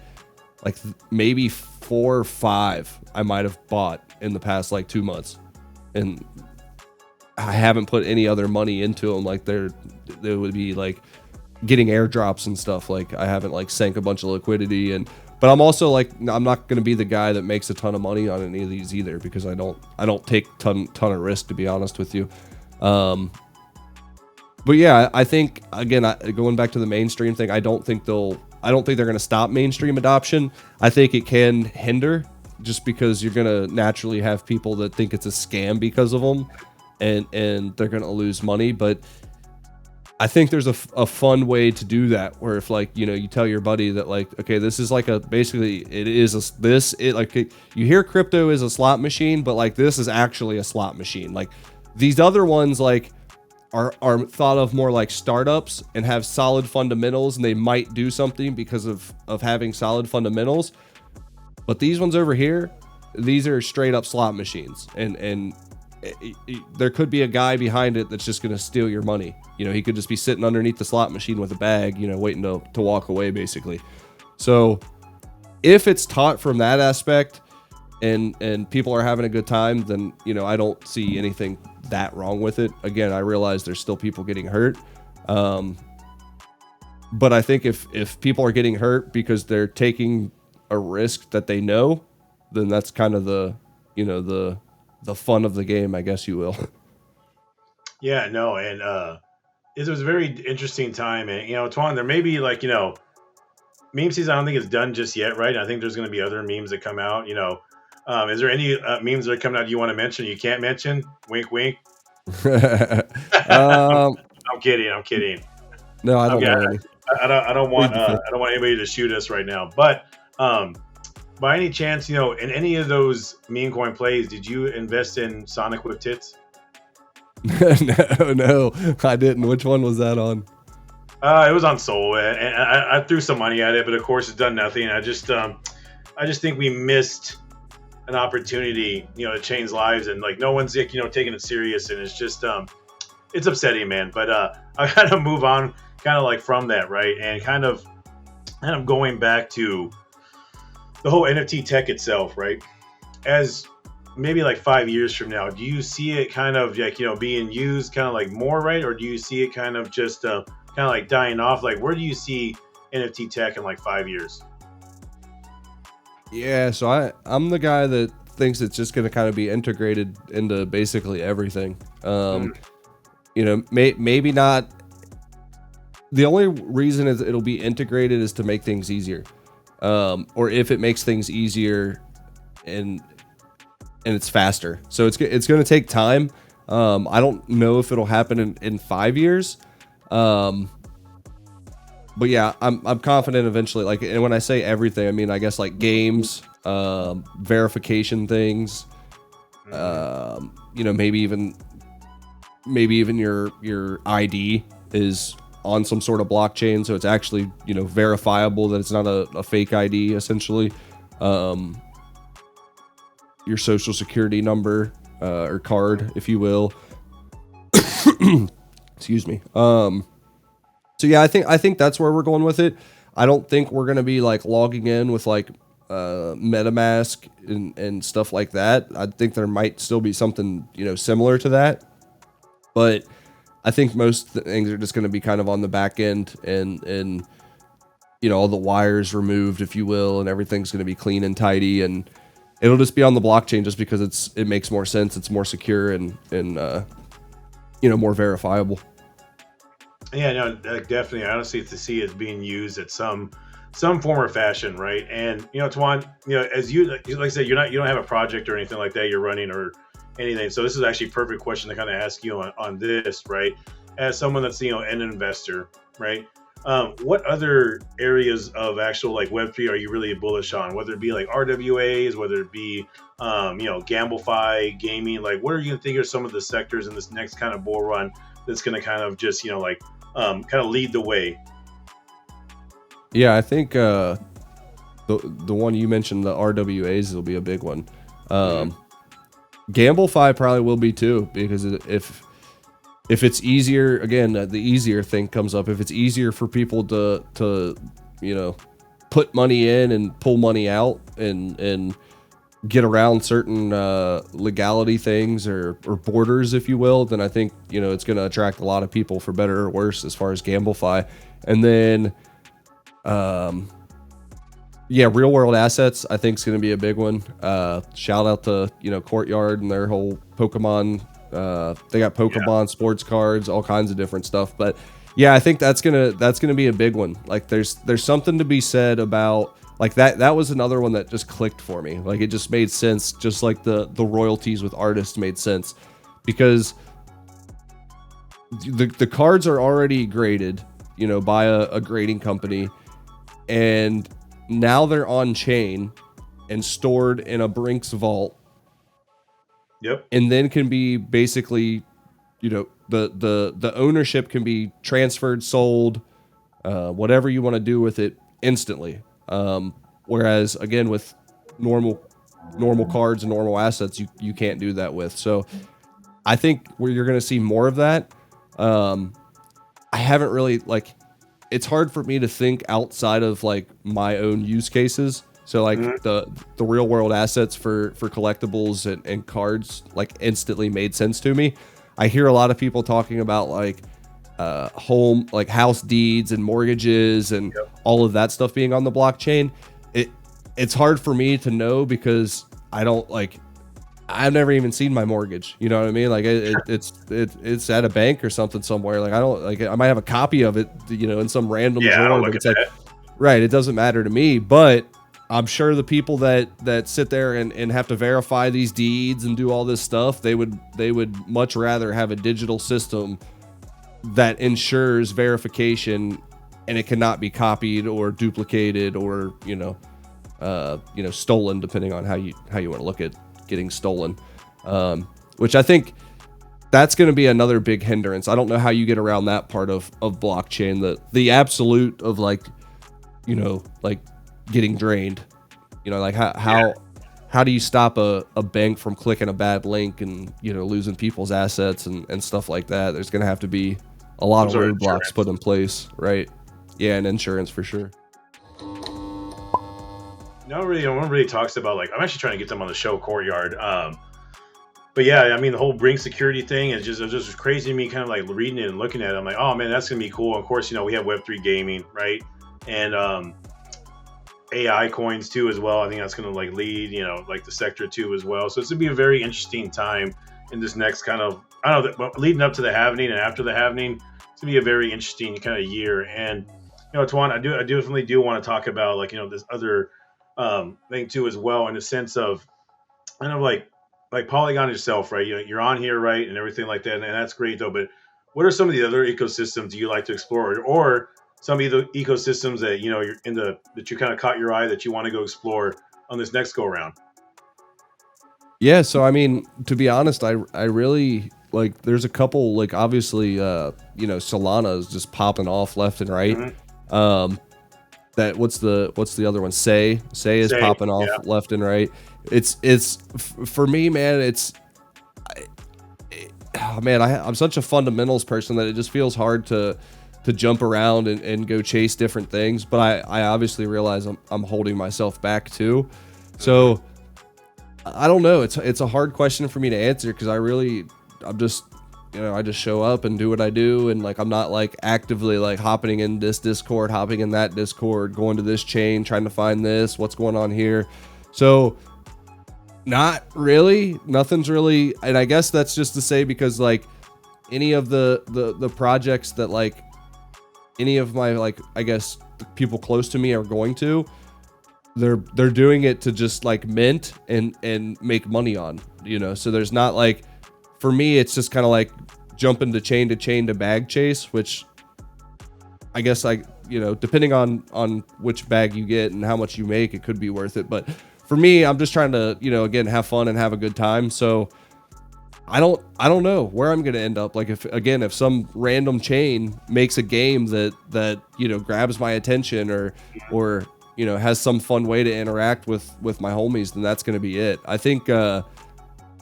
4 or 5 I might have bought in the past like 2 months. And I haven't put any other money into them. Like there would be like getting airdrops and stuff. Like I haven't like sank a bunch of liquidity, but I'm also like, I'm not going to be the guy that makes a ton of money on any of these either, because I don't take ton of risk, to be honest with you. But yeah, I think again, going back to the mainstream thing, I don't think they're going to stop mainstream adoption. I think it can hinder, just because you're going to naturally have people that think it's a scam because of them, and they're going to lose money. But I think there's a fun way to do that, where if like, you know, you tell your buddy that like, okay, this is like you hear crypto is a slot machine, but like this is actually a slot machine. Like these other ones like are thought of more like startups and have solid fundamentals, and they might do something because of having solid fundamentals. But these ones over here, these are straight up slot machines, and there could be a guy behind it that's just going to steal your money. You know, he could just be sitting underneath the slot machine with a bag, you know, waiting to walk away, basically. So if it's taught from that aspect and people are having a good time, then, you know, I don't see anything that wrong with it. Again, I realize there's still people getting hurt. But I think if people are getting hurt because they're taking a risk that they know, then that's kind of the fun of the game, I guess you will. Yeah, no, and it was a very interesting time, and you know, Twan, there may be like, you know, meme season. I don't think it's done just yet, right? I think there's going to be other memes that come out. You know, is there any memes that are coming out you want to mention? You can't mention? Wink, wink. I'm kidding. No, I don't know any. I don't want anybody to shoot us right now, but by any chance, you know, in any of those meme coin plays, did you invest in Sonic with tits? No, I didn't. Which one was that on? It was on Soul, and I threw some money at it, but of course it's done nothing. I just think we missed an opportunity, you know, to change lives, and like no one's like, you know, taking it serious, and it's just it's upsetting, man. But I kind of move on, kind of like from that, right, and kind of going back to the whole NFT tech itself, right? As maybe like 5 years from now, do you see it kind of like, you know, being used kind of like more, right? Or do you see it kind of just kind of like dying off? Like, where do you see NFT tech in like 5 years? Yeah, so I'm the guy that thinks it's just going to kind of be integrated into basically everything. You know, maybe not. The only reason is it'll be integrated is to make things easier. Or if it makes things easier and it's faster. So it's going to take time. I don't know if it'll happen in 5 years. But yeah, I'm confident eventually. Like, and when I say everything, I mean, I guess like games, verification things, you know, maybe even your ID is on some sort of blockchain, so it's actually, you know, verifiable that it's not a fake ID, essentially. Your social security number or card, if you will. Excuse me. So yeah, I think that's where we're going with it. I don't think we're gonna be like logging in with like MetaMask and stuff like that. I think there might still be something, similar to that. But I think most things are just going to be kind of on the back end and all the wires removed, if you will, and everything's going to be clean and tidy, and it'll just be on the blockchain just because it makes more sense. It's more secure and more verifiable. Yeah, no, definitely. I honestly to see it being used at some form or fashion, right? And Twan, as you like I said, you don't have a project or anything like that you're running or anything. So this is actually a perfect question to kind of ask you on this, right? As someone that's an investor, right? What other areas of actual like Web3 are you really bullish on? Whether it be like RWAs, whether it be Gamblify, gaming, like what are you think are some of the sectors in this next kind of bull run that's going to kind of just kind of lead the way? Yeah, I think the one you mentioned, the RWAs, will be a big one. Gamblify probably will be too, because if it's easier, again, the easier thing comes up. If it's easier for people to put money in and pull money out and get around certain legality things or borders, if you will, then I think it's going to attract a lot of people for better or worse as far as Gamblify. And then real world assets I think is going to be a big one. Shout out to Courtyard and their whole Pokemon. They got Pokemon sports cards, all kinds of different stuff. But yeah, I think that's gonna be a big one. Like there's something to be said about like that was another one that just clicked for me. Like it just made sense, just like the royalties with artists made sense, because the cards are already graded by a grading company, and now they're on chain and stored in a Brinks vault. Yep. And then can be basically, the ownership can be transferred, sold, whatever you want to do with it instantly. Whereas again, with normal cards and normal assets, you can't do that with. So I think where you're going to see more of that. I haven't really it's hard for me to think outside of like my own use cases. So like the real world assets for collectibles and cards like instantly made sense to me. I hear a lot of people talking about like home, like house deeds and mortgages and all of that stuff being on the blockchain. It's hard for me to know because I've never even seen my mortgage. You know what I mean? Like it's at a bank or something somewhere. Like I might have a copy of it, in some random drawer. But it's right. It doesn't matter to me, but I'm sure the people that sit there and have to verify these deeds and do all this stuff, they would much rather have a digital system that ensures verification and it cannot be copied or duplicated or stolen, depending on how you want to look at getting stolen. Which I think that's going to be another big hindrance. I don't know how you get around that part of blockchain, the absolute of getting drained, how do you stop a bank from clicking a bad link and losing people's assets and stuff like that? There's gonna have to be a lot of roadblocks put in place, right? Yeah, and insurance for sure. No one really talks about I'm actually trying to get them on the show, Courtyard. But yeah, I mean the whole Brink security thing is just crazy to me, kind of like reading it and looking at it. I'm like, oh man, that's gonna be cool. Of course, we have Web3 gaming, right? And AI coins too as well. I think that's going to lead the sector too as well. So it's going to be a very interesting time in this next kind of leading up to the halving and after the halving. It's going to be a very interesting kind of year. And Twan, I definitely do want to talk about this other thing too as well, in the sense of kind of like Polygon itself, right? You're on here, right, and everything like that, and that's great though. But what are some of the other ecosystems you like to explore, or some of the ecosystems that you're that you kind of caught your eye that you want to go explore on this next go around? Yeah, so I mean, to be honest, I really there's a couple, obviously Solana is just popping off left and right. Mm-hmm. That what's the other one? Say is popping off left and right. It's for me, man, I'm such a fundamentals person that it just feels hard to jump around and go chase different things. But I obviously realize I'm holding myself back too. So I don't know. It's a hard question for me to answer because I'm just, I just show up and do what I do. And like, I'm not like actively like hopping in this Discord, hopping in that Discord, going to this chain, trying to find this, what's going on here. So not really, nothing's really. And I guess that's just to say, because like any of the projects that like any of my, like, I guess the people close to me are going to, they're doing it to just like mint and make money on, so there's not like, for me, it's just kind of like jumping to chain to bag chase, which I guess like, depending on which bag you get and how much you make, it could be worth it. But for me, I'm just trying to, again, have fun and have a good time. So I don't know where I'm going to end up. Like if some random chain makes a game that, grabs my attention or has some fun way to interact with my homies, then that's going to be it. I think,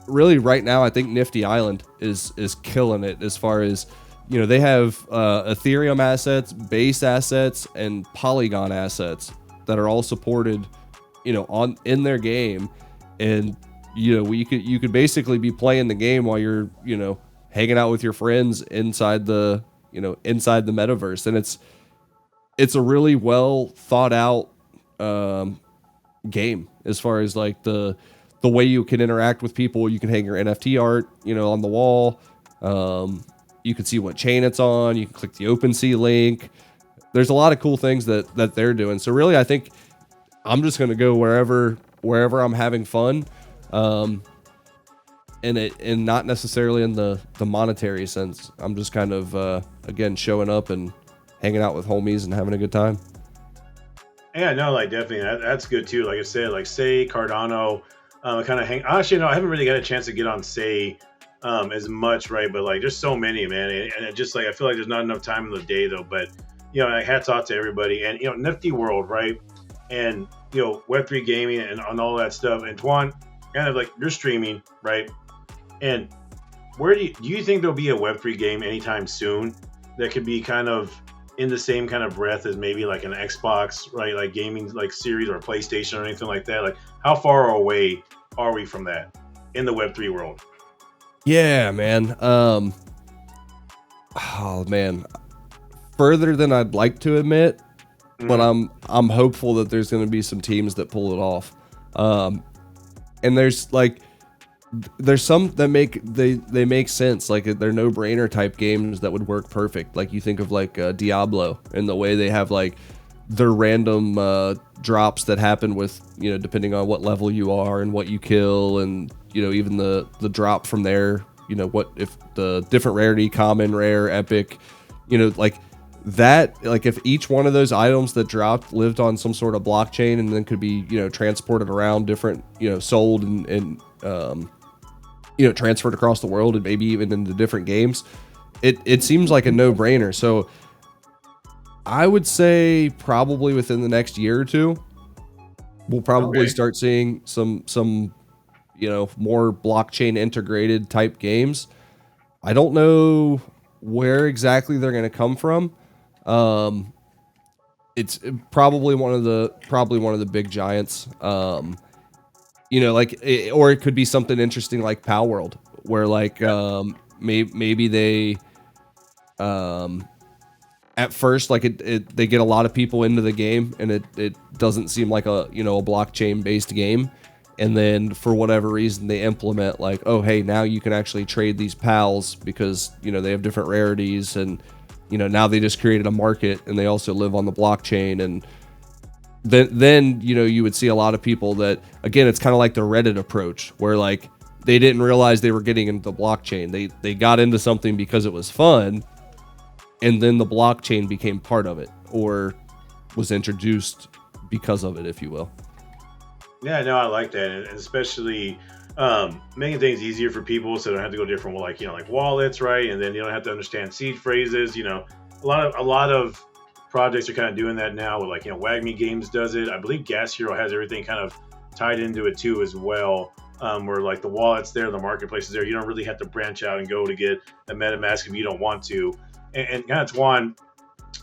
really right now, I think Nifty Island is killing it as far as, they have Ethereum assets, base assets, and Polygon assets that are all supported, in their game. And, you could basically be playing the game while you're, hanging out with your friends inside the metaverse. And it's a really well thought out game as far as like the way you can interact with people. You can hang your NFT art, on the wall. You can see what chain it's on. You can click the OpenSea link. There's a lot of cool things that they're doing. So really, I think I'm just going to go wherever I'm having fun. And not necessarily in the monetary sense. I'm just kind of, again, showing up and hanging out with homies and having a good time. Yeah, no, like definitely, that's good too. Like I said, like Say, Cardano, kind of hang. Actually, no, I haven't really got a chance to get on Say as much, right? But like, there's so many, man, and it just like I feel like there's not enough time in the day though. But like, hats off to everybody, and Nifty World, right? And Web3 gaming and on all that stuff. And Twan, kind of like you're streaming, right? And where do you think there'll be a Web3 game anytime soon that could be kind of in the same kind of breath as maybe like an Xbox, right? Like gaming like series or a PlayStation or anything like that. Like how far away are we from that in the Web3 world? Yeah, man. Oh man. Further than I'd like to admit, but I'm hopeful that there's going to be some teams that pull it off. And there's some that make sense. Like they're no-brainer type games that would work perfect. Like you think of like Diablo and the way they have like their random drops that happen with, depending on what level you are and what you kill, and even the drop from there, what if the different rarity, common, rare, epic, like that, like if each one of those items that dropped lived on some sort of blockchain and then could be transported around different, sold and transferred across the world and maybe even into different games, it seems like a no-brainer. So I would say probably within the next year or two, we'll probably start seeing some more blockchain integrated type games. I don't know where exactly they're going to come from. It's probably one of the big giants. Or it could be something interesting like Pal World, where like maybe they at first like they get a lot of people into the game and it doesn't seem like a blockchain based game, and then for whatever reason they implement like, oh hey, now you can actually trade these pals because they have different rarities, and now they just created a market and they also live on the blockchain. And then you would see a lot of people that, again, it's kind of like the Reddit approach where like they didn't realize they were getting into the blockchain. They got into something because it was fun, and then the blockchain became part of it or was introduced because of it, if you will. Yeah, no, I like that, and especially making things easier for people so they don't have to go different, like like wallets, right? And then you don't have to understand seed phrases. A lot of projects are kind of doing that now with like WagMe Games does it. I believe Gas Hero has everything kind of tied into it too as well. Where like the wallet's there, the marketplace is there. You don't really have to branch out and go to get a MetaMask if you don't want to. And kind of Twan,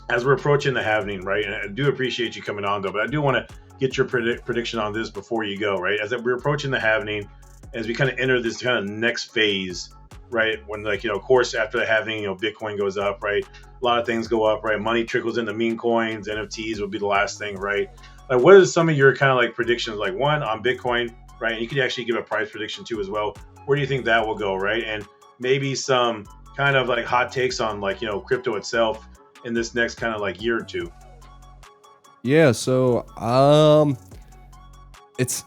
as we're approaching the halving, right? And I do appreciate you coming on, though, but I do want to get your prediction on this before you go, right? As we're approaching the halving, as we kind of enter this kind of next phase, right? When, like, of course, after the halving, Bitcoin goes up, right? A lot of things go up, right? Money trickles into meme coins, NFTs would be the last thing, right? Like, what are some of your kind of like predictions? Like, one on Bitcoin, right? And you could actually give a price prediction too as well. Where do you think that will go, right? And maybe some kind of like hot takes on, like, crypto itself in this next kind of like year or two. Yeah, so it's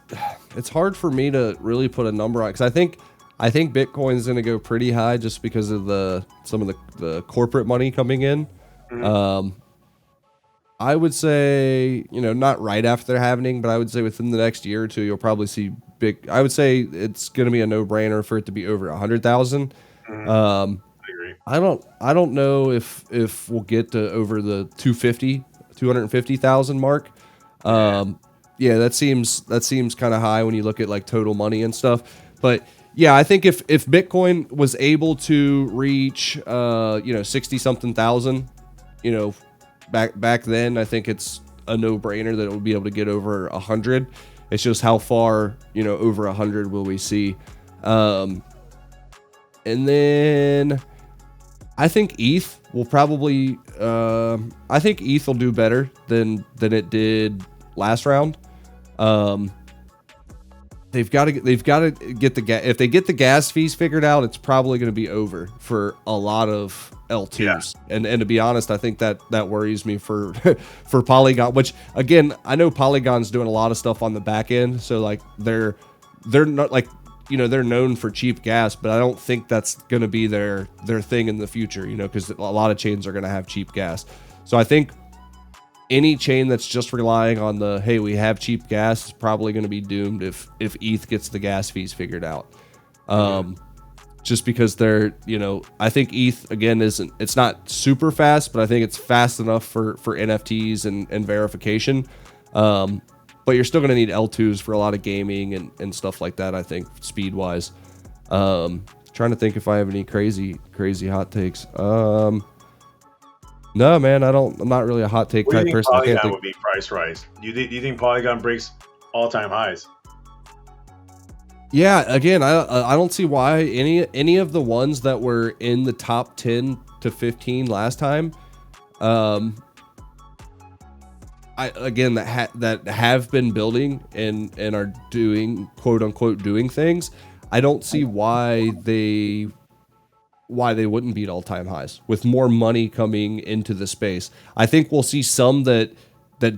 hard for me to really put a number on, because I think Bitcoin's going to go pretty high just because of some of the corporate money coming in. Mm-hmm. I would say, not right after they're happening, but I would say within the next year or two, you'll probably see I would say it's going to be a no-brainer for it to be over 100,000. Mm-hmm. I agree. I don't know if we'll get to over the 250,000 mark. Yeah, that seems kind of high when you look at like total money and stuff. But yeah, I think if Bitcoin was able to reach 60 something thousand, back then, I think it's a no-brainer that it will be able to get over 100. It's just how far, over 100 will we see. And then I think ETH will probably I think ETH will do better than it did last round. They've got to get if they get the gas fees figured out, it's probably going to be over for a lot of L2s. Yeah. And to be honest, I think that worries me for for Polygon, which again, I know Polygon's doing a lot of stuff on the back end, so like they're not like, they're known for cheap gas, but I don't think that's going to be their thing in the future, because a lot of chains are going to have cheap gas. So I think any chain that's just relying on hey, we have cheap gas is probably going to be doomed if ETH gets the gas fees figured out. Just because I think ETH again it's not super fast, but I think it's fast enough for NFTs and verification. But you're still going to need L2s for a lot of gaming and stuff like that, I think, speed wise. Trying to think if I have any crazy hot takes. No, man, I'm not really a hot take type person. Polygon would be price rise. Do you think Polygon breaks all-time highs? Yeah, again, I don't see why any of the ones that were in the top 10 to 15 last time, that have been building and are doing quote unquote doing things. I don't see why they wouldn't beat all-time highs with more money coming into the space. I think we'll see some that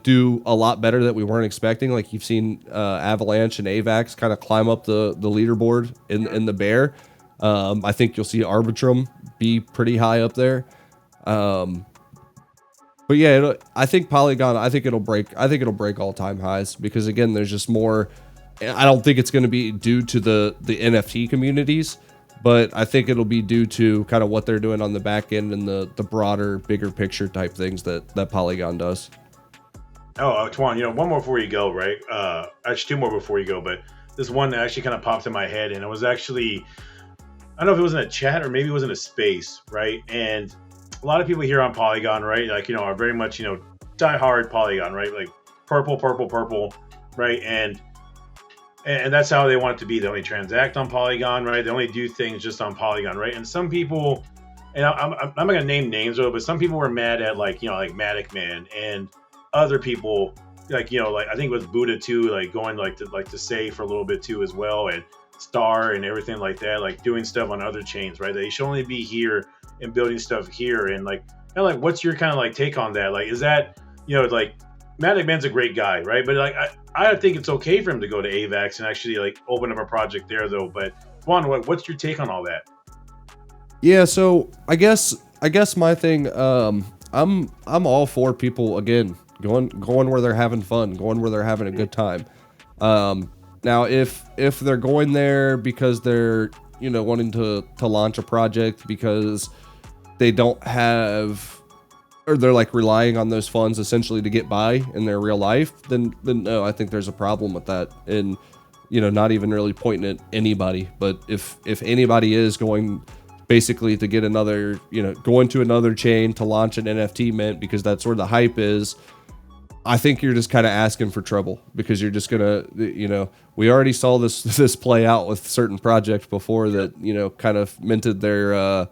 do a lot better that we weren't expecting. Like you've seen Avalanche and AVAX kind of climb up the leaderboard in the bear. I think you'll see Arbitrum be pretty high up there. But yeah, I think Polygon, I think it'll break all-time highs because again, there's just more. I don't think it's going to be due to the NFT communities, but I think it'll be due to kind of what they're doing on the back end and the broader, bigger picture type things that Polygon does. Oh, Twan, one more before you go, right? Actually, two more before you go, but this one that actually kind of popped in my head, and it was actually, I don't know if it was in a chat or maybe it was in a space, right? And a lot of people here on Polygon, right, like, are very much, die hard Polygon, right? Like purple, right? And that's how they want it to be. They only transact on Polygon, right? They only do things just on Polygon, right? And some people, and I'm not going to name names, though, but some people were mad at like Matic Man and other people, like, like I think it was Buddha too, like going to say for a little bit too as well, and Star and everything like that, like doing stuff on other chains, right? They should only be here and building stuff here. And like, what's your kind of like take on that? Like, is that, like Matic Man's a great guy, right? But like, I think it's okay for him to go to AVAX and actually like open up a project there, though. But Juan, what's your take on all that? Yeah, so I guess my thing, I'm all for people again going where they're having fun, going where they're having a good time. Now if they're going there because they're wanting to launch a project because they don't have, or they're like relying on those funds essentially to get by in their real life, then no, I think there's a problem with that. And not even really pointing at anybody, but if anybody is going basically to get another, go into another chain to launch an NFT mint because that's where the hype is. I think you're just kind of asking for trouble because you're just gonna, we already saw this play out with certain projects before that, kind of minted their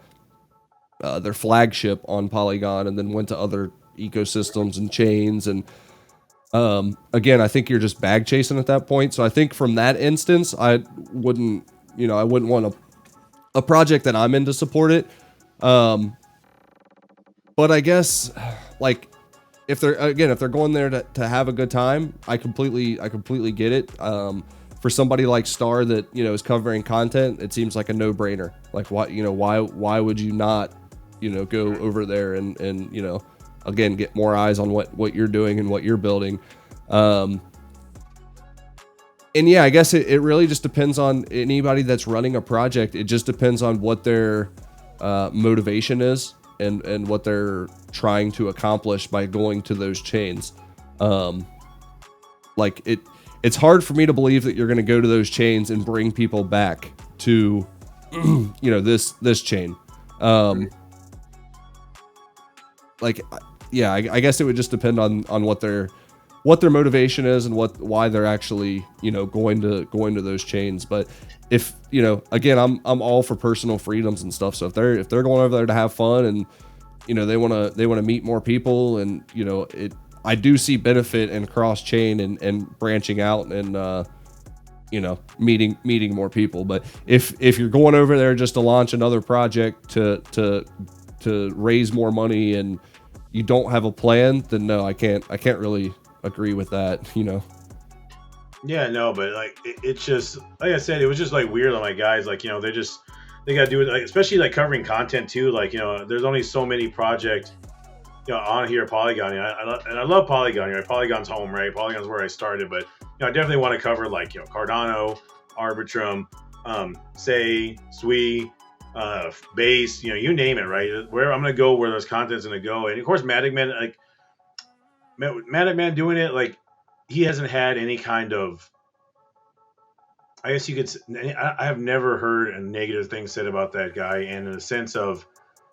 flagship on Polygon and then went to other ecosystems and chains. And again, I think you're just bag chasing at that point. So I think from that instance, I wouldn't want a project that I'm in to support it. But I guess like if they're going there to have a good time, I completely get it. For somebody like Star that, is covering content, it seems like a no-brainer. Like why would you not, go over there and again, get more eyes on what you're doing and what you're building. And yeah, I guess it really just depends on anybody that's running a project. It just depends on what their motivation is and what they're trying to accomplish by going to those chains. It's hard for me to believe that you're going to go to those chains and bring people back to, this chain. I guess it would just depend on what their motivation is and why they're actually, going to those chains. But if, again, I'm all for personal freedoms and stuff. So if they're going over there to have fun and, they want to meet more people and, I do see benefit in cross chain and branching out and, meeting more people. But if you're going over there just to launch another project to raise more money and you don't have a plan, then no, I can't really agree with that, Yeah, no, but like it's just like I said, it was just like weird on my guys, like they got to do it, like especially like covering content too. Like there's only so many projects on here at Polygon, and I love Polygon. Polygon's home, right? Polygon's where I started, but I definitely want to cover like Cardano, Arbitrum, Say, Sui, Base, you name it, right? Where I'm gonna go, where there's content's gonna go, and of course, Matic Man doing it, like he hasn't had any kind of, I guess you could. I have never heard a negative thing said about that guy, and in the sense of,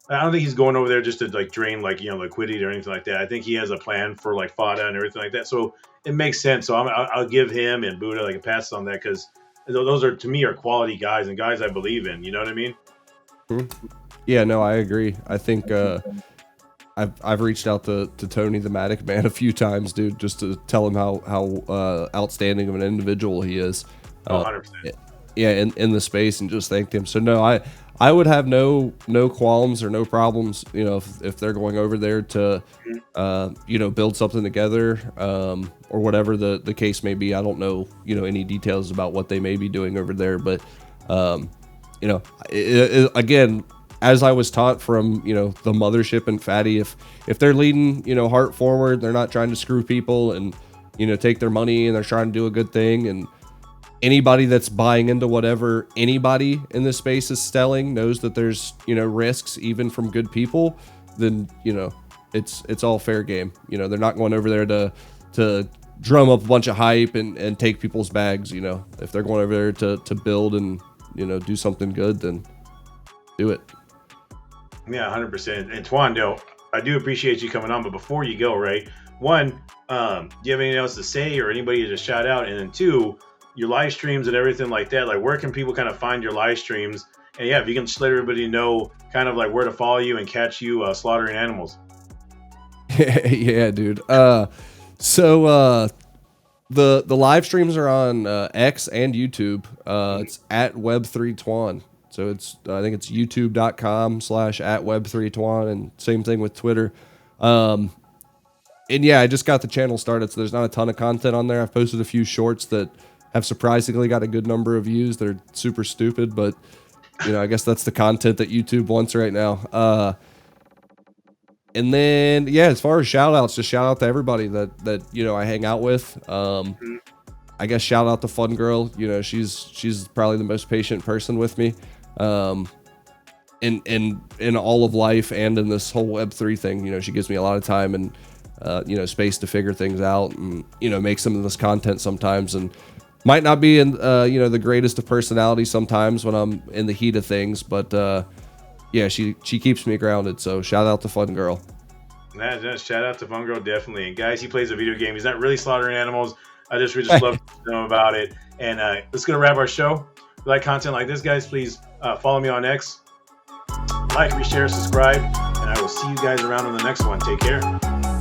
I don't think he's going over there just to like drain like liquidity or anything like that. I think he has a plan for like FADA and everything like that, so it makes sense. So I'll give him and Buddha like a pass on that because those are to me are quality guys and guys I believe in. You know what I mean? Yeah, no, I agree. I think I've reached out to Tony the Matic Man a few times, dude, just to tell him how outstanding of an individual he is. 100%. Yeah, in the space, and just thanked him. So no, I would have no qualms or no problems, if they're going over there to, build something together, or whatever the case may be. I don't know, any details about what they may be doing over there, but, again, as I was taught from, the mothership and Fatty, if they're leading, heart forward, they're not trying to screw people and, take their money, and they're trying to do a good thing. And anybody that's buying into whatever anybody in this space is selling knows that there's, risks even from good people, then, it's all fair game. They're not going over there to drum up a bunch of hype and take people's bags. If they're going over there to build and, do something good, then do it. Yeah, 100%. And Twando, I do appreciate you coming on, but before you go, right? One, do you have anything else to say or anybody to shout out? And then two, your live streams and everything like that. Like, where can people kind of find your live streams? And yeah, if you can just let everybody know kind of like where to follow you and catch you slaughtering animals. Yeah, dude. So the live streams are on X and YouTube. It's at Web3Twan. So I think it's youtube.com/@Web3Twan, and same thing with Twitter. And yeah, I just got the channel started, so there's not a ton of content on there. I've posted a few shorts that have surprisingly got a good number of views. They're super stupid, but I guess that's the content that YouTube wants right now. And then, yeah, as far as shout outs, just shout out to everybody that I hang out with. I guess shout out to Fun Girl. She's probably the most patient person with me. In all of life and in this whole Web3 thing. She gives me a lot of time and space to figure things out and make some of this content sometimes, and might not be in the greatest of personalities sometimes when I'm in the heat of things, but yeah, she keeps me grounded. So shout out to Fun Girl. Shout out to Fun Girl, definitely. And guys, he plays a video game. He's not really slaughtering animals. We just love to know about it. And let's go to wrap our show. If you like content like this, guys, please follow me on X. Like, reshare, subscribe, and I will see you guys around on the next one. Take care.